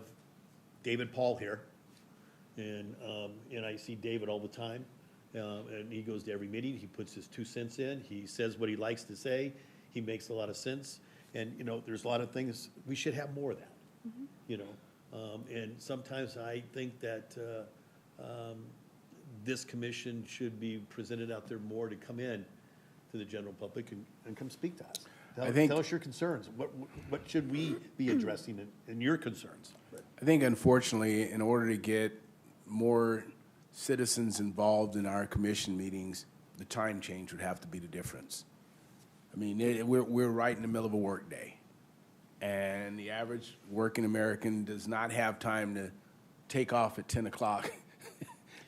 David Paul here, and I see David all the time, and he goes to every meeting, he puts his 2 cents in, he says what he likes to say, he makes a lot of sense, and, you know, there's a lot of things, we should have more of that, you know, and sometimes I think that this commission should be presented out there more to come in to the general public and come speak to us. Tell us your concerns. What should we be addressing in your concerns? I think unfortunately, in order to get more citizens involved in our commission meetings, the time change would have to be the difference. I mean, we're right in the middle of a workday, and the average working American does not have time to take off at 10 o'clock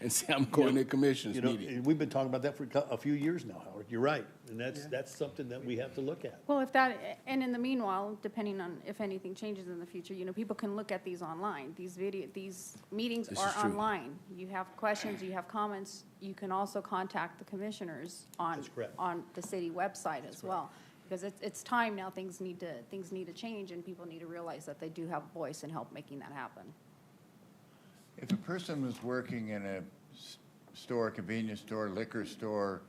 and say, I'm going to commissioners You know, meeting. and we've been talking about that for a few years now, Howard. You're right. And that's something that we have to look at. Well, and in the meanwhile, depending on if anything changes in the future, people can look at these online. These meetings This are is true. online. You have questions, you have comments, you can also contact the commissioners That's correct. on the city website as well. Because it's time now, things need to change, and people need to realize that they do have a voice and help making that happen. If a person was working in a store, convenience store, liquor store,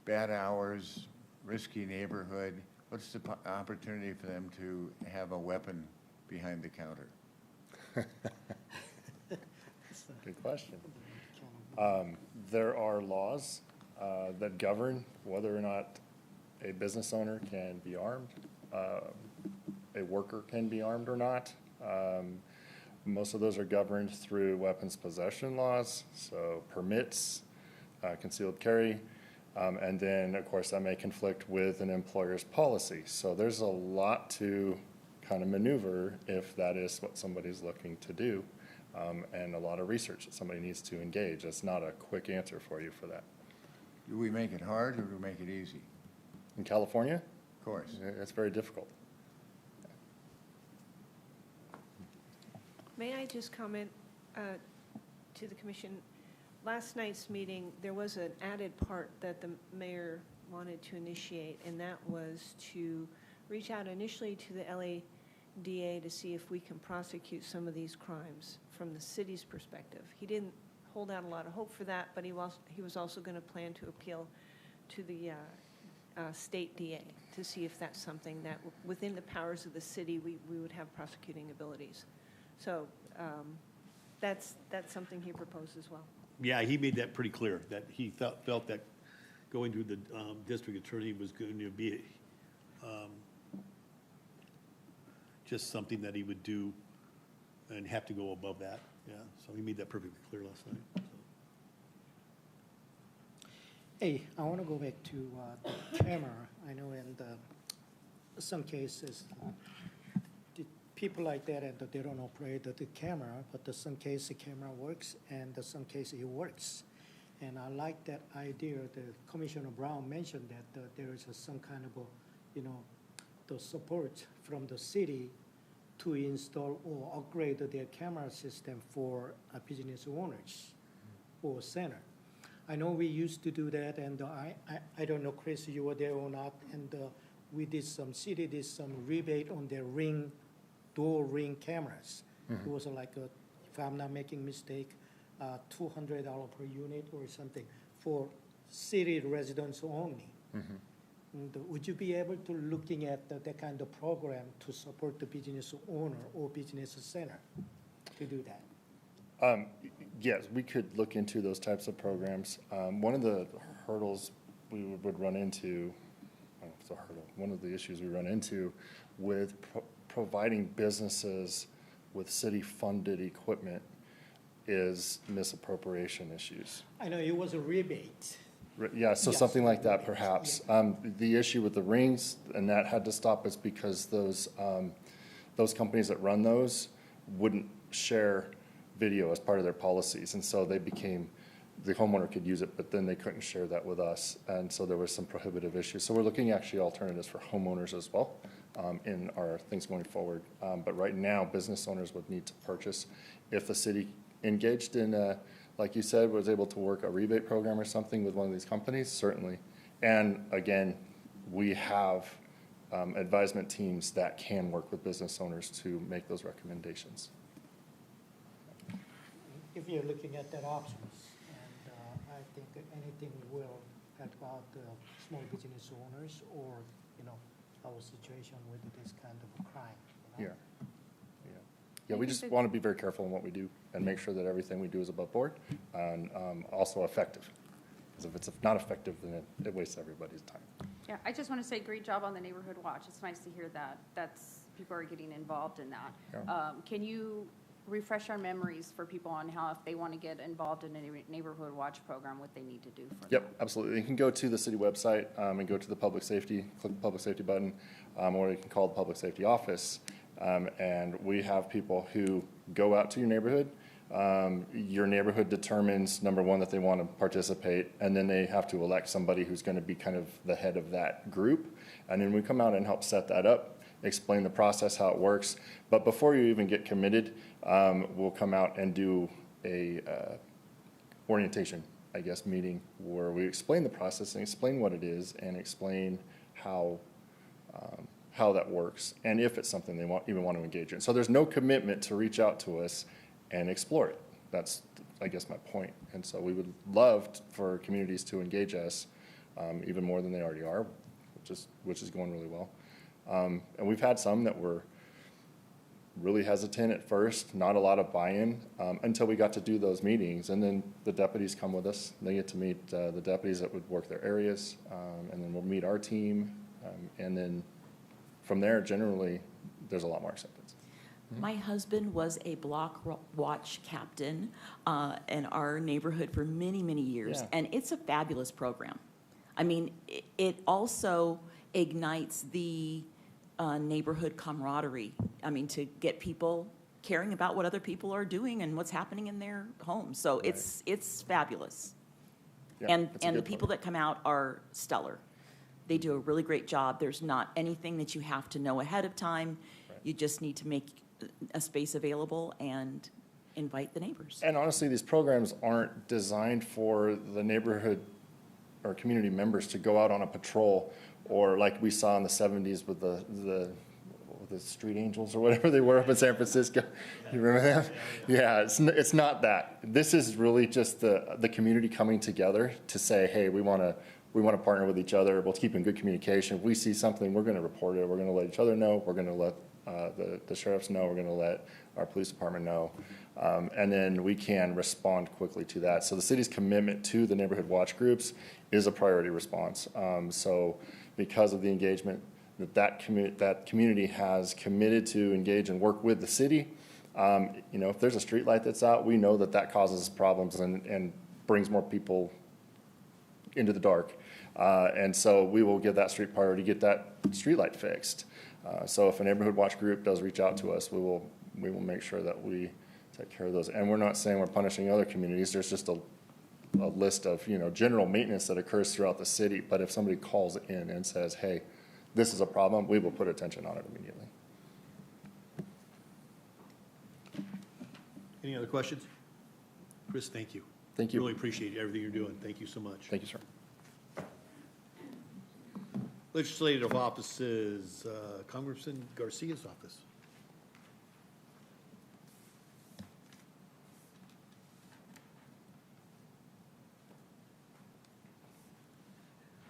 bad hours, risky neighborhood, what's the opportunity for them to have a weapon behind the counter? Good question. There are laws that govern whether or not a business owner can be armed, a worker can be armed or not. Most of those are governed through weapons possession laws, so permits, concealed carry, and then, of course, that may conflict with an employer's policy. So there's a lot to kind of maneuver if that is what somebody's looking to do, and a lot of research that somebody needs to engage. It's not a quick answer for you for that. Do we make it hard or do we make it easy? In California, Of course. it's very difficult. May I just comment to the commission? Last night's meeting, there was an added part that the mayor wanted to initiate, and that was to reach out initially to the LADA to see if we can prosecute some of these crimes from the city's perspective. He didn't hold out a lot of hope for that, but he was also going to plan to appeal to the state DA to see if that's something that, within the powers of the city, we would have prosecuting abilities. So that's something he proposed as well. Yeah, he made that pretty clear, that he felt that going to the district attorney was going to be just something that he would do and have to go above that. Yeah, so he made that perfectly clear last night. So. Hey, I want to go back to the camera. I know in some cases, the people like that, and they don't operate the camera, but in some cases the camera works, and in some cases it works. And I like that idea that Commissioner Brown mentioned that there is some kind of, the support from the city to install or upgrade their camera system for business owners or center. I know we used to do that, and I don't know, Chris, you were there or not, and city did some rebate on their door ring cameras. It was like, if I'm not making mistake, $200 per unit or something for city residents only. And would you be able to looking at that kind of program to support the business owner or business center to do that? Yes, we could look into those types of programs. One of the hurdles we would run into, I don't know if it's a hurdle, one of the issues we run into with providing businesses with city-funded equipment is misappropriation issues. I know it was a rebate. Yeah, so Yes. something like that perhaps. The issue with the rings, and that had to stop, is because those companies that run those wouldn't share video as part of their policies, and so they became, the homeowner could use it, but then they couldn't share that with us, and so there was some prohibitive issues. So we're looking actually alternatives for homeowners as well in our things going forward. But right now, business owners would need to purchase. If the city engaged in, like you said, was able to work a rebate program or something with one of these companies, certainly. And again, we have advisement teams that can work with business owners to make those recommendations. If you're looking at that options, and I think that anything will help out the small business owners or, our situation with this kind of a crime. Yeah. Yeah, we just want to be very careful in what we do and make sure that everything we do is above board and also effective. Because if it's not effective, then it wastes everybody's time. Yeah, I just want to say great job on the neighborhood watch. It's nice to hear that. People are getting involved in that. Yeah. Can you refresh our memories for people on how, if they want to get involved in a neighborhood watch program, what they need to do for that? Yep, absolutely. You can go to the city website and go to the public safety, click the public safety button, or you can call the public safety office. And we have people who go out to your neighborhood. Your neighborhood determines, number one, that they want to participate, and then they have to elect somebody who's going to be kind of the head of that group. And then we come out and help set that up, explain the process, how it works. But before you even get committed, we'll come out and do a orientation, I guess, meeting where we explain the process and explain what it is and explain how that works and if it's something they even want to engage in. So there's no commitment to reach out to us and explore it. That's, I guess, my point. And so we would love for communities to engage us even more than they already are, which is going really well. And we've had some that were really hesitant at first, not a lot of buy-in until we got to do those meetings. And then the deputies come with us. They get to meet the deputies that would work their areas, and then we'll meet our team. And then from there, generally, there's a lot more acceptance. My husband was a block watch captain in our neighborhood for many, many years, Yeah. and it's a fabulous program. I mean, it also ignites the neighborhood camaraderie. I mean, to get people caring about what other people are doing and what's happening in their homes. So Right. it's fabulous. Yeah, And it's a the good people program. that come out are stellar. They do a really great job. There's not anything that you have to know ahead of time. Right. You just need to make a space available and invite the neighbors. And honestly, these programs aren't designed for the neighborhood or community members to go out on a patrol, or like we saw in the 70s with the street angels or whatever they were up in San Francisco. You remember them? Yeah, it's not that. This is really just the community coming together to say, hey, we want to partner with each other. We'll keep in good communication. If we see something, we're going to report it. We're going to let each other know. We're going to let the sheriffs know. We're going to let our police department know. And then we can respond quickly to that. So the city's commitment to the neighborhood watch groups is a priority response. So because of the engagement that community has committed to engage and work with the city, if there's a street light that's out, we know that causes problems and brings more people into the dark. And so we will give that street priority, get that street light fixed. So if a neighborhood watch group does reach out to us, we will make sure that we take care of those. And we're not saying we're punishing other communities. There's just a list of, general maintenance that occurs throughout the city. But if somebody calls in and says, hey, this is a problem, we will put attention on it immediately. Any other questions? Chris, thank you. Thank you. Really appreciate everything you're doing. Thank you so much. Thank you, sir. Legislative offices, Congressman Garcia's office.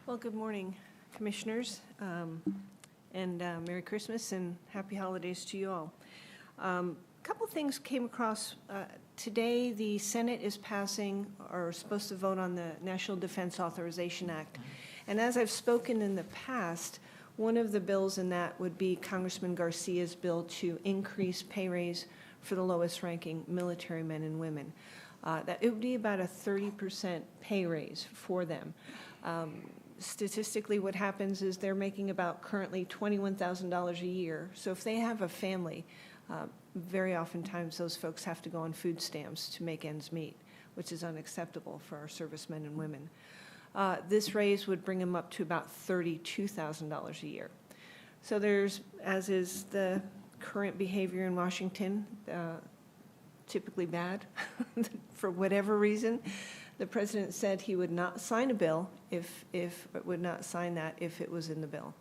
Well, good morning, Commissioners, and Merry Christmas and Happy Holidays to you all. A couple things came across. Today, the Senate is passing, or supposed to vote on the National Defense Authorization Act. And as I've spoken in the past, one of the bills in that would be Congressman Garcia's bill to increase pay raise for the lowest ranking military men and women. That it would be about a 30% pay raise for them. Statistically, what happens is they're making about currently $21,000 a year. So if they have a family, very oftentimes those folks have to go on food stamps to make ends meet, which is unacceptable for our servicemen and women. This raise would bring them up to about $32,000 a year. So there's, as is the current behavior in Washington, typically bad for whatever reason. The president said he would not sign a bill if would not sign that if it was in the bill.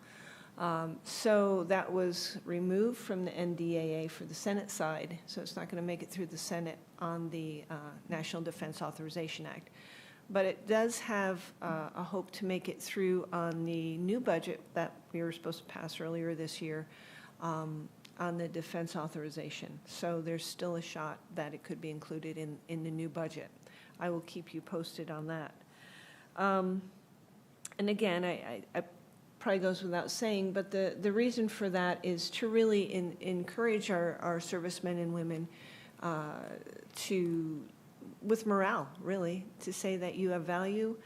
So that was removed from the NDAA for the Senate side, so it's not going to make it through the Senate on the National Defense Authorization Act. But it does have a hope to make it through on the new budget that we were supposed to pass earlier this year on the defense authorization. So there's still a shot that it could be included in the new budget. I will keep you posted on that. And again, I probably goes without saying, but the reason for that is to really encourage our servicemen and women with morale, really, to say that you have value.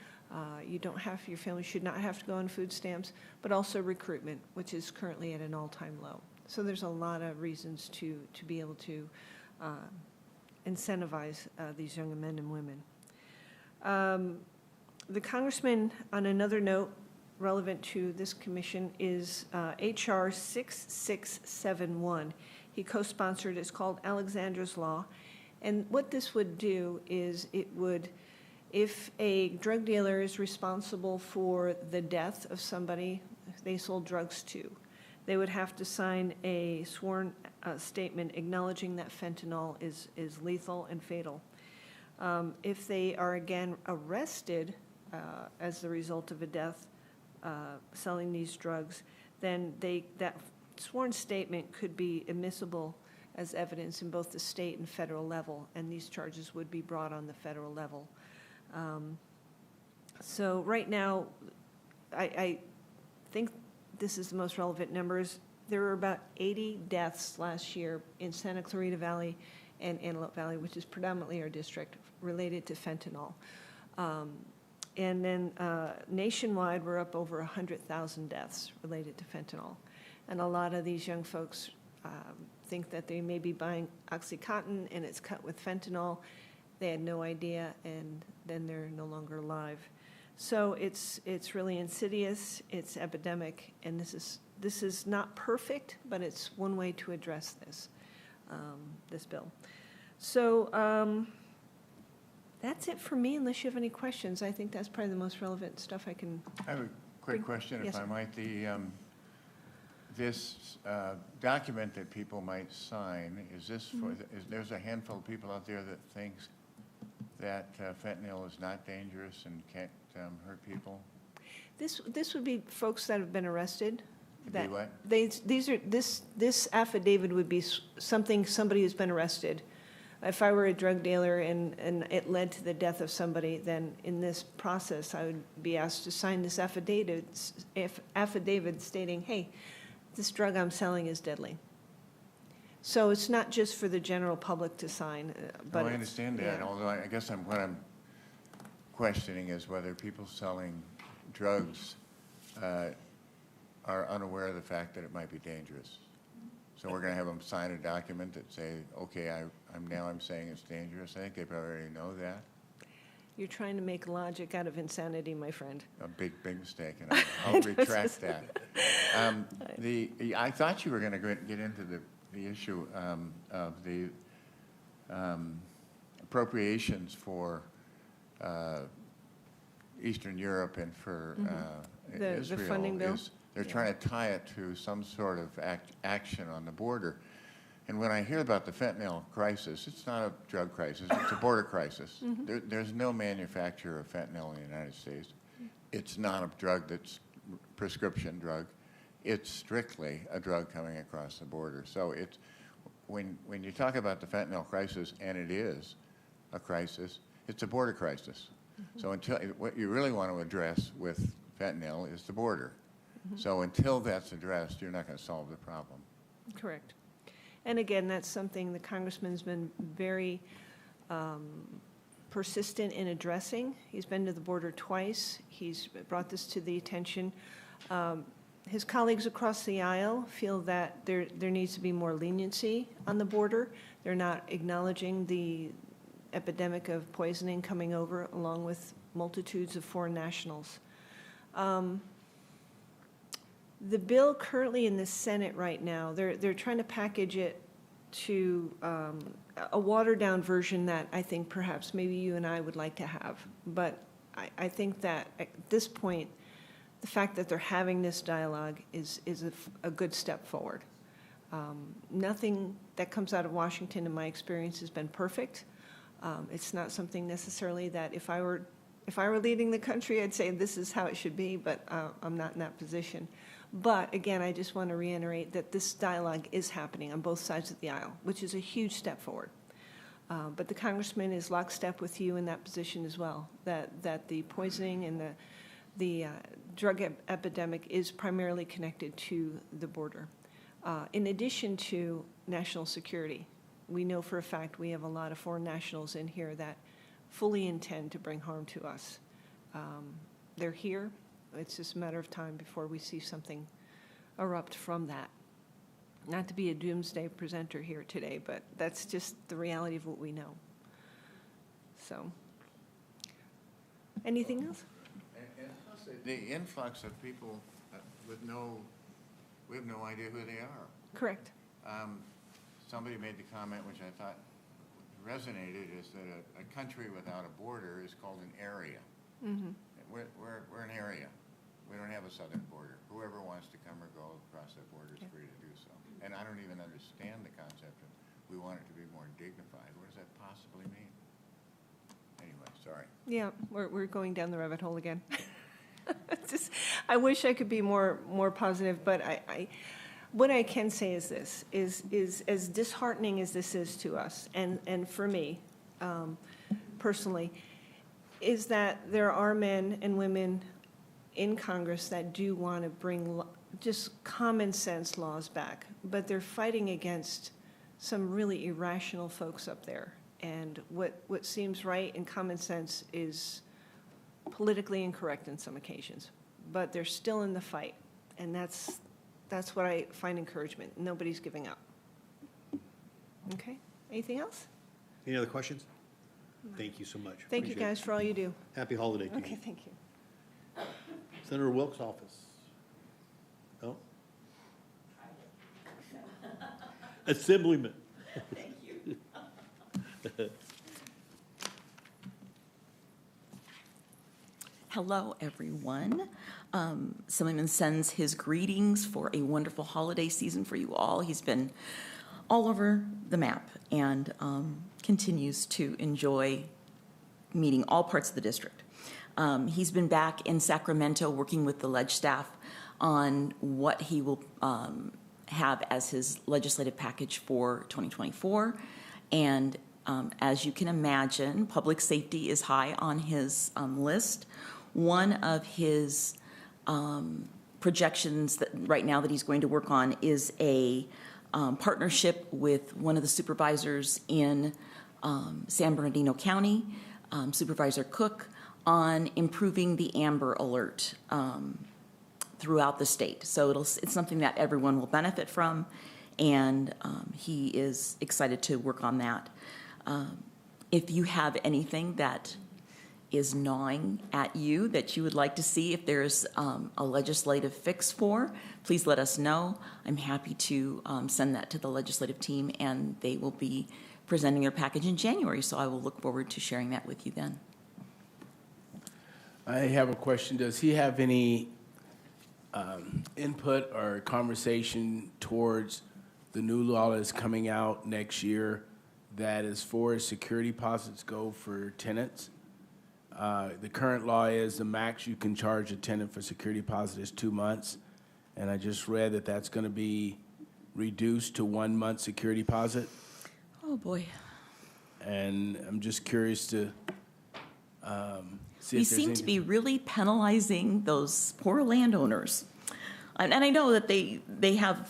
You don't have, your family should not have to go on food stamps, but also recruitment, which is currently at an all-time low. So there's a lot of reasons to be able to incentivize these young men and women. The congressman, on another note relevant to this commission, is HR 6671. He co-sponsored, it's called Alexandra's Law. And what this would do is it would, if a drug dealer is responsible for the death of somebody they sold drugs to, they would have to sign a sworn statement acknowledging that fentanyl is lethal and fatal. If they are again arrested as the result of a death selling these drugs, then that sworn statement could be admissible as evidence in both the state and federal level, and these charges would be brought on the federal level. So right now, I think this is the most relevant numbers. There were about 80 deaths last year in Santa Clarita Valley and Antelope Valley, which is predominantly our district, related to fentanyl. And then nationwide, we're up over 100,000 deaths related to fentanyl. And a lot of these young folks think that they may be buying OxyContin and it's cut with fentanyl. They had no idea, and then they're no longer alive. So it's really insidious, it's epidemic, and this is not perfect, but it's one way to address this, this bill. So that's it for me, unless you have any questions. I think that's probably the most relevant stuff I can. I have a quick question, Yes, if I sir. might. This document that people might sign, is this for, there's a handful of people out there that thinks that fentanyl is not dangerous and can't hurt people? This would be folks that have been arrested. Could be what? This affidavit would be somebody who's been arrested. If I were a drug dealer and it led to the death of somebody, then in this process, I would be asked to sign this affidavit stating, hey, this drug I'm selling is deadly. So it's not just for the general public to sign, but I understand that, although I guess what I'm questioning is whether people selling drugs are unaware of the fact that it might be dangerous. So we're going to have them sign a document that say, okay, I'm saying it's dangerous. I think they probably already know that. You're trying to make logic out of insanity, my friend. A big mistake, and I'll retract that. I thought you were going to get into the issue of the appropriations for Eastern Europe and for Israel. The funding bill? They're trying to tie it to some sort of action on the border. And when I hear about the fentanyl crisis, it's not a drug crisis, it's a border crisis. There's no manufacturer of fentanyl in the United States. It's not a drug that's prescription drug. It's strictly a drug coming across the border. So it's, when you talk about the fentanyl crisis, and it is a crisis, it's a border crisis. So what you really want to address with fentanyl is the border. So until that's addressed, you're not going to solve the problem. Correct. And again, that's something the congressman's been very persistent in addressing. He's been to the border twice. He's brought this to the attention. His colleagues across the aisle feel that there needs to be more leniency on the border. They're not acknowledging the epidemic of poisoning coming over, along with multitudes of foreign nationals. The bill currently in the Senate right now, they're trying to package it to a watered-down version that I think perhaps maybe you and I would like to have. But I think that at this point, the fact that they're having this dialogue is a good step forward. Nothing that comes out of Washington, in my experience, has been perfect. It's not something necessarily that if I were leading the country, I'd say this is how it should be, but I'm not in that position. But again, I just want to reiterate that this dialogue is happening on both sides of the aisle, which is a huge step forward. But the congressman is lockstep with you in that position as well, that the poisoning and the drug epidemic is primarily connected to the border. In addition to national security, we know for a fact we have a lot of foreign nationals in here that fully intend to bring harm to us. They're here. It's just a matter of time before we see something erupt from that. Not to be a doomsday presenter here today, but that's just the reality of what we know. So, anything else? The influx of people we have no idea who they are. Correct. Somebody made the comment, which I thought resonated, is that a country without a border is called an area. Mm-hmm. We're an area. We don't have a southern border. Whoever wants to come or go across that border is free to do so. And I don't even understand the concept of we want it to be more dignified. What does that possibly mean? Anyway, sorry. Yeah, we're going down the rabbit hole again. I wish I could be more positive, but what I can say is this, is as disheartening as this is to us, and for me, personally, is that there are men and women in Congress that do want to bring just common sense laws back, but they're fighting against some really irrational folks up there. And what seems right and common sense is politically incorrect in some occasions, but they're still in the fight, and that's what I find encouragement. Nobody's giving up. Okay, anything else? Any other questions? Thank you so much. Thank you Appreciate it. guys for all you do. Happy holiday to you. Okay, thank you. Senator Wilkes' office. No? Assemblyman. Thank you. Hello, everyone. Assemblyman sends his greetings for a wonderful holiday season for you all. He's been all over the map and continues to enjoy meeting all parts of the district. He's been back in Sacramento working with the ledge staff on what he will have as his legislative package for 2024. And as you can imagine, public safety is high on his list. One of his projections that right now that he's going to work on is a partnership with one of the supervisors in San Bernardino County, Supervisor Cook, on improving the Amber Alert throughout the state. So it's something that everyone will benefit from, and he is excited to work on that. If you have anything that is gnawing at you that you would like to see if there's a legislative fix for, please let us know. I'm happy to send that to the legislative team, and they will be presenting their package in January, so I will look forward to sharing that with you then. I have a question. Does he have any input or conversation towards the new law that's coming out next year that as far as security deposits go for tenants? The current law is the max you can charge a tenant for security deposit is 2 months. And I just read that that's going to be reduced to 1 month security deposit. Oh, boy. And I'm just curious to see We if there's seem to be really penalizing those poor landowners. And I know that they have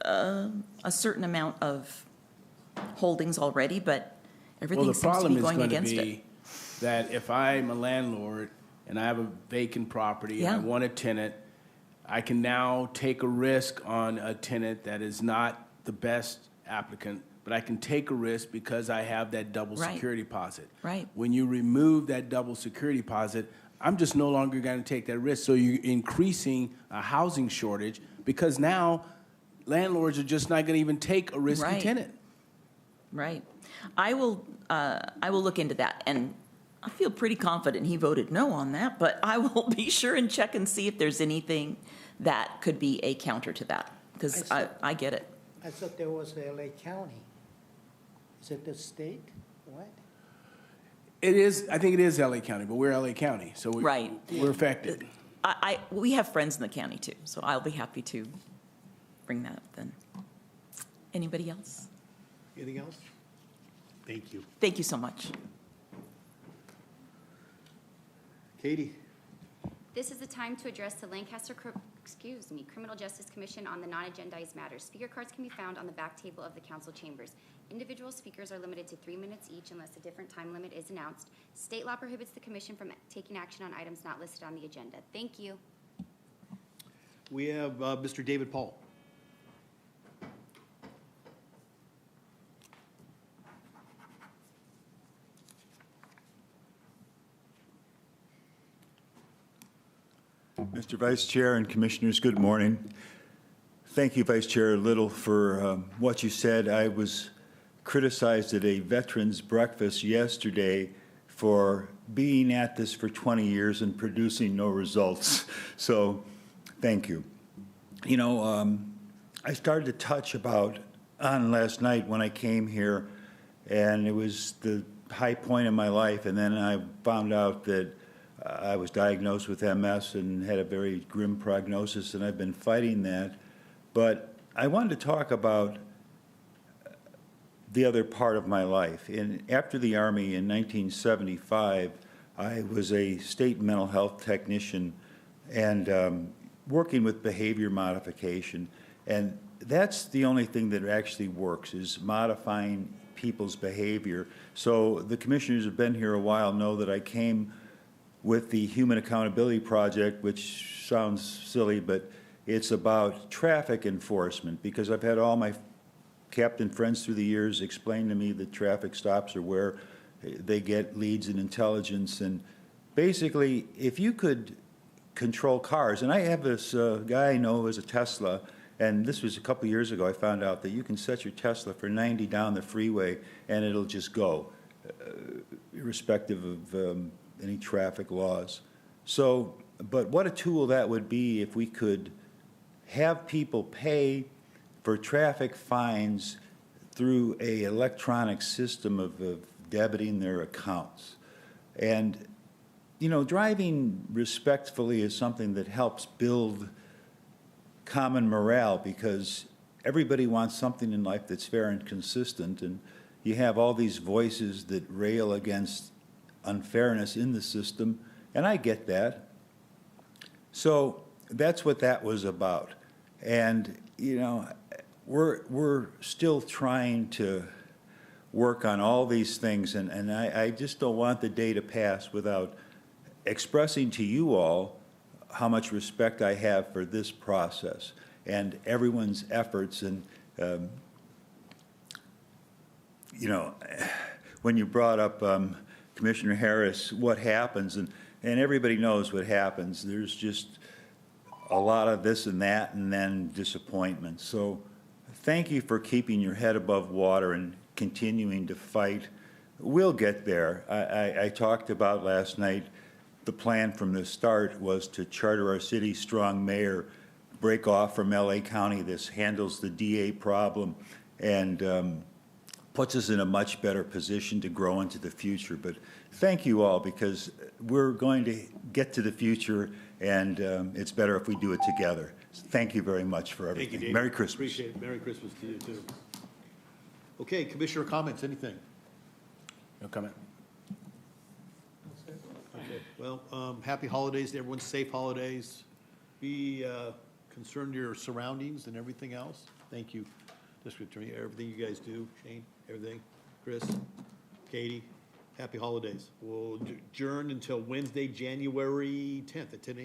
a certain amount of holdings already, but everything seems to be going against it. Well, the problem is going to be that if I'm a landlord and I have a vacant property and I want a tenant, I can now take a risk on a tenant that is not the best applicant, but I can take a risk because I have that double security deposit. Right. When you remove that double security deposit, I'm just no longer going to take that risk. So you're increasing a housing shortage because now landlords are just not going to even take a risky tenant. Right. I will look into that, and I feel pretty confident he voted no on that, but I will be sure and check and see if there's anything that could be a counter to that, because I get it. I thought there was LA County. Is it the state? What? It is. I think it is LA County, but we're LA County, so we're affected. We have friends in the county too, so I'll be happy to bring that up then. Anybody else? Anything else? Thank you. Thank you so much. Katie? This is the time to address the Lancaster, Criminal Justice Commission on the non-agendized matters. Speaker cards can be found on the back table of the council chambers. Individual speakers are limited to 3 minutes each unless a different time limit is announced. State law prohibits the commission from taking action on items not listed on the agenda. Thank you. We have Mr. David Paul. Mr. Vice Chair and Commissioners, good morning. Thank you, Vice Chair Little, for what you said. I was criticized at a veterans breakfast yesterday for being at this for 20 years and producing no results. So thank you. You know, I started to touch on last night when I came here, and it was the high point in my life, and then I found out that I was diagnosed with MS and had a very grim prognosis, and I've been fighting that. But I wanted to talk about the other part of my life. After the Army in 1975, I was a state mental health technician and working with behavior modification. And that's the only thing that actually works, is modifying people's behavior. So the commissioners who have been here a while know that I came with the Human Accountability Project, which sounds silly, but it's about traffic enforcement, because I've had all my captain friends through the years explain to me that traffic stops are where they get leads and intelligence. And basically, if you could control cars, and I have this guy I know who has a Tesla, and this was a couple years ago, I found out that you can set your Tesla for 90 down the freeway and it'll just go, irrespective of any traffic laws. So, but what a tool that would be if we could have people pay for traffic fines through a electronic system of debiting their accounts. And, you know, driving respectfully is something that helps build common morale, because everybody wants something in life that's fair and consistent, and you have all these voices that rail against unfairness in the system, and I get that. So that's what that was about. And, you know, we're still trying to work on all these things, and I just don't want the day to pass without expressing to you all how much respect I have for this process and everyone's efforts. And, you know, when you brought up Commissioner Harris, what happens, and everybody knows what happens. There's just a lot of this and that, and then disappointment. So thank you for keeping your head above water and continuing to fight. We'll get there. I talked about last night, the plan from the start was to charter our city's strong mayor, break off from LA County. This handles the DA problem and puts us in a much better position to grow into the future. But thank you all, because we're going to get to the future, and it's better if we do it together. Thank you very much for everything. Thank you, David. Merry Christmas. Appreciate it. Merry Christmas to you, too. Okay, Commissioner comments, anything? No comment. Okay, well, happy holidays to everyone, safe holidays. Be concerned with your surroundings and everything else. Thank you, District Attorney, everything you guys do, Shane, everything, Chris, Katie, happy holidays. We'll adjourn until Wednesday, January 10th at 10 a.m.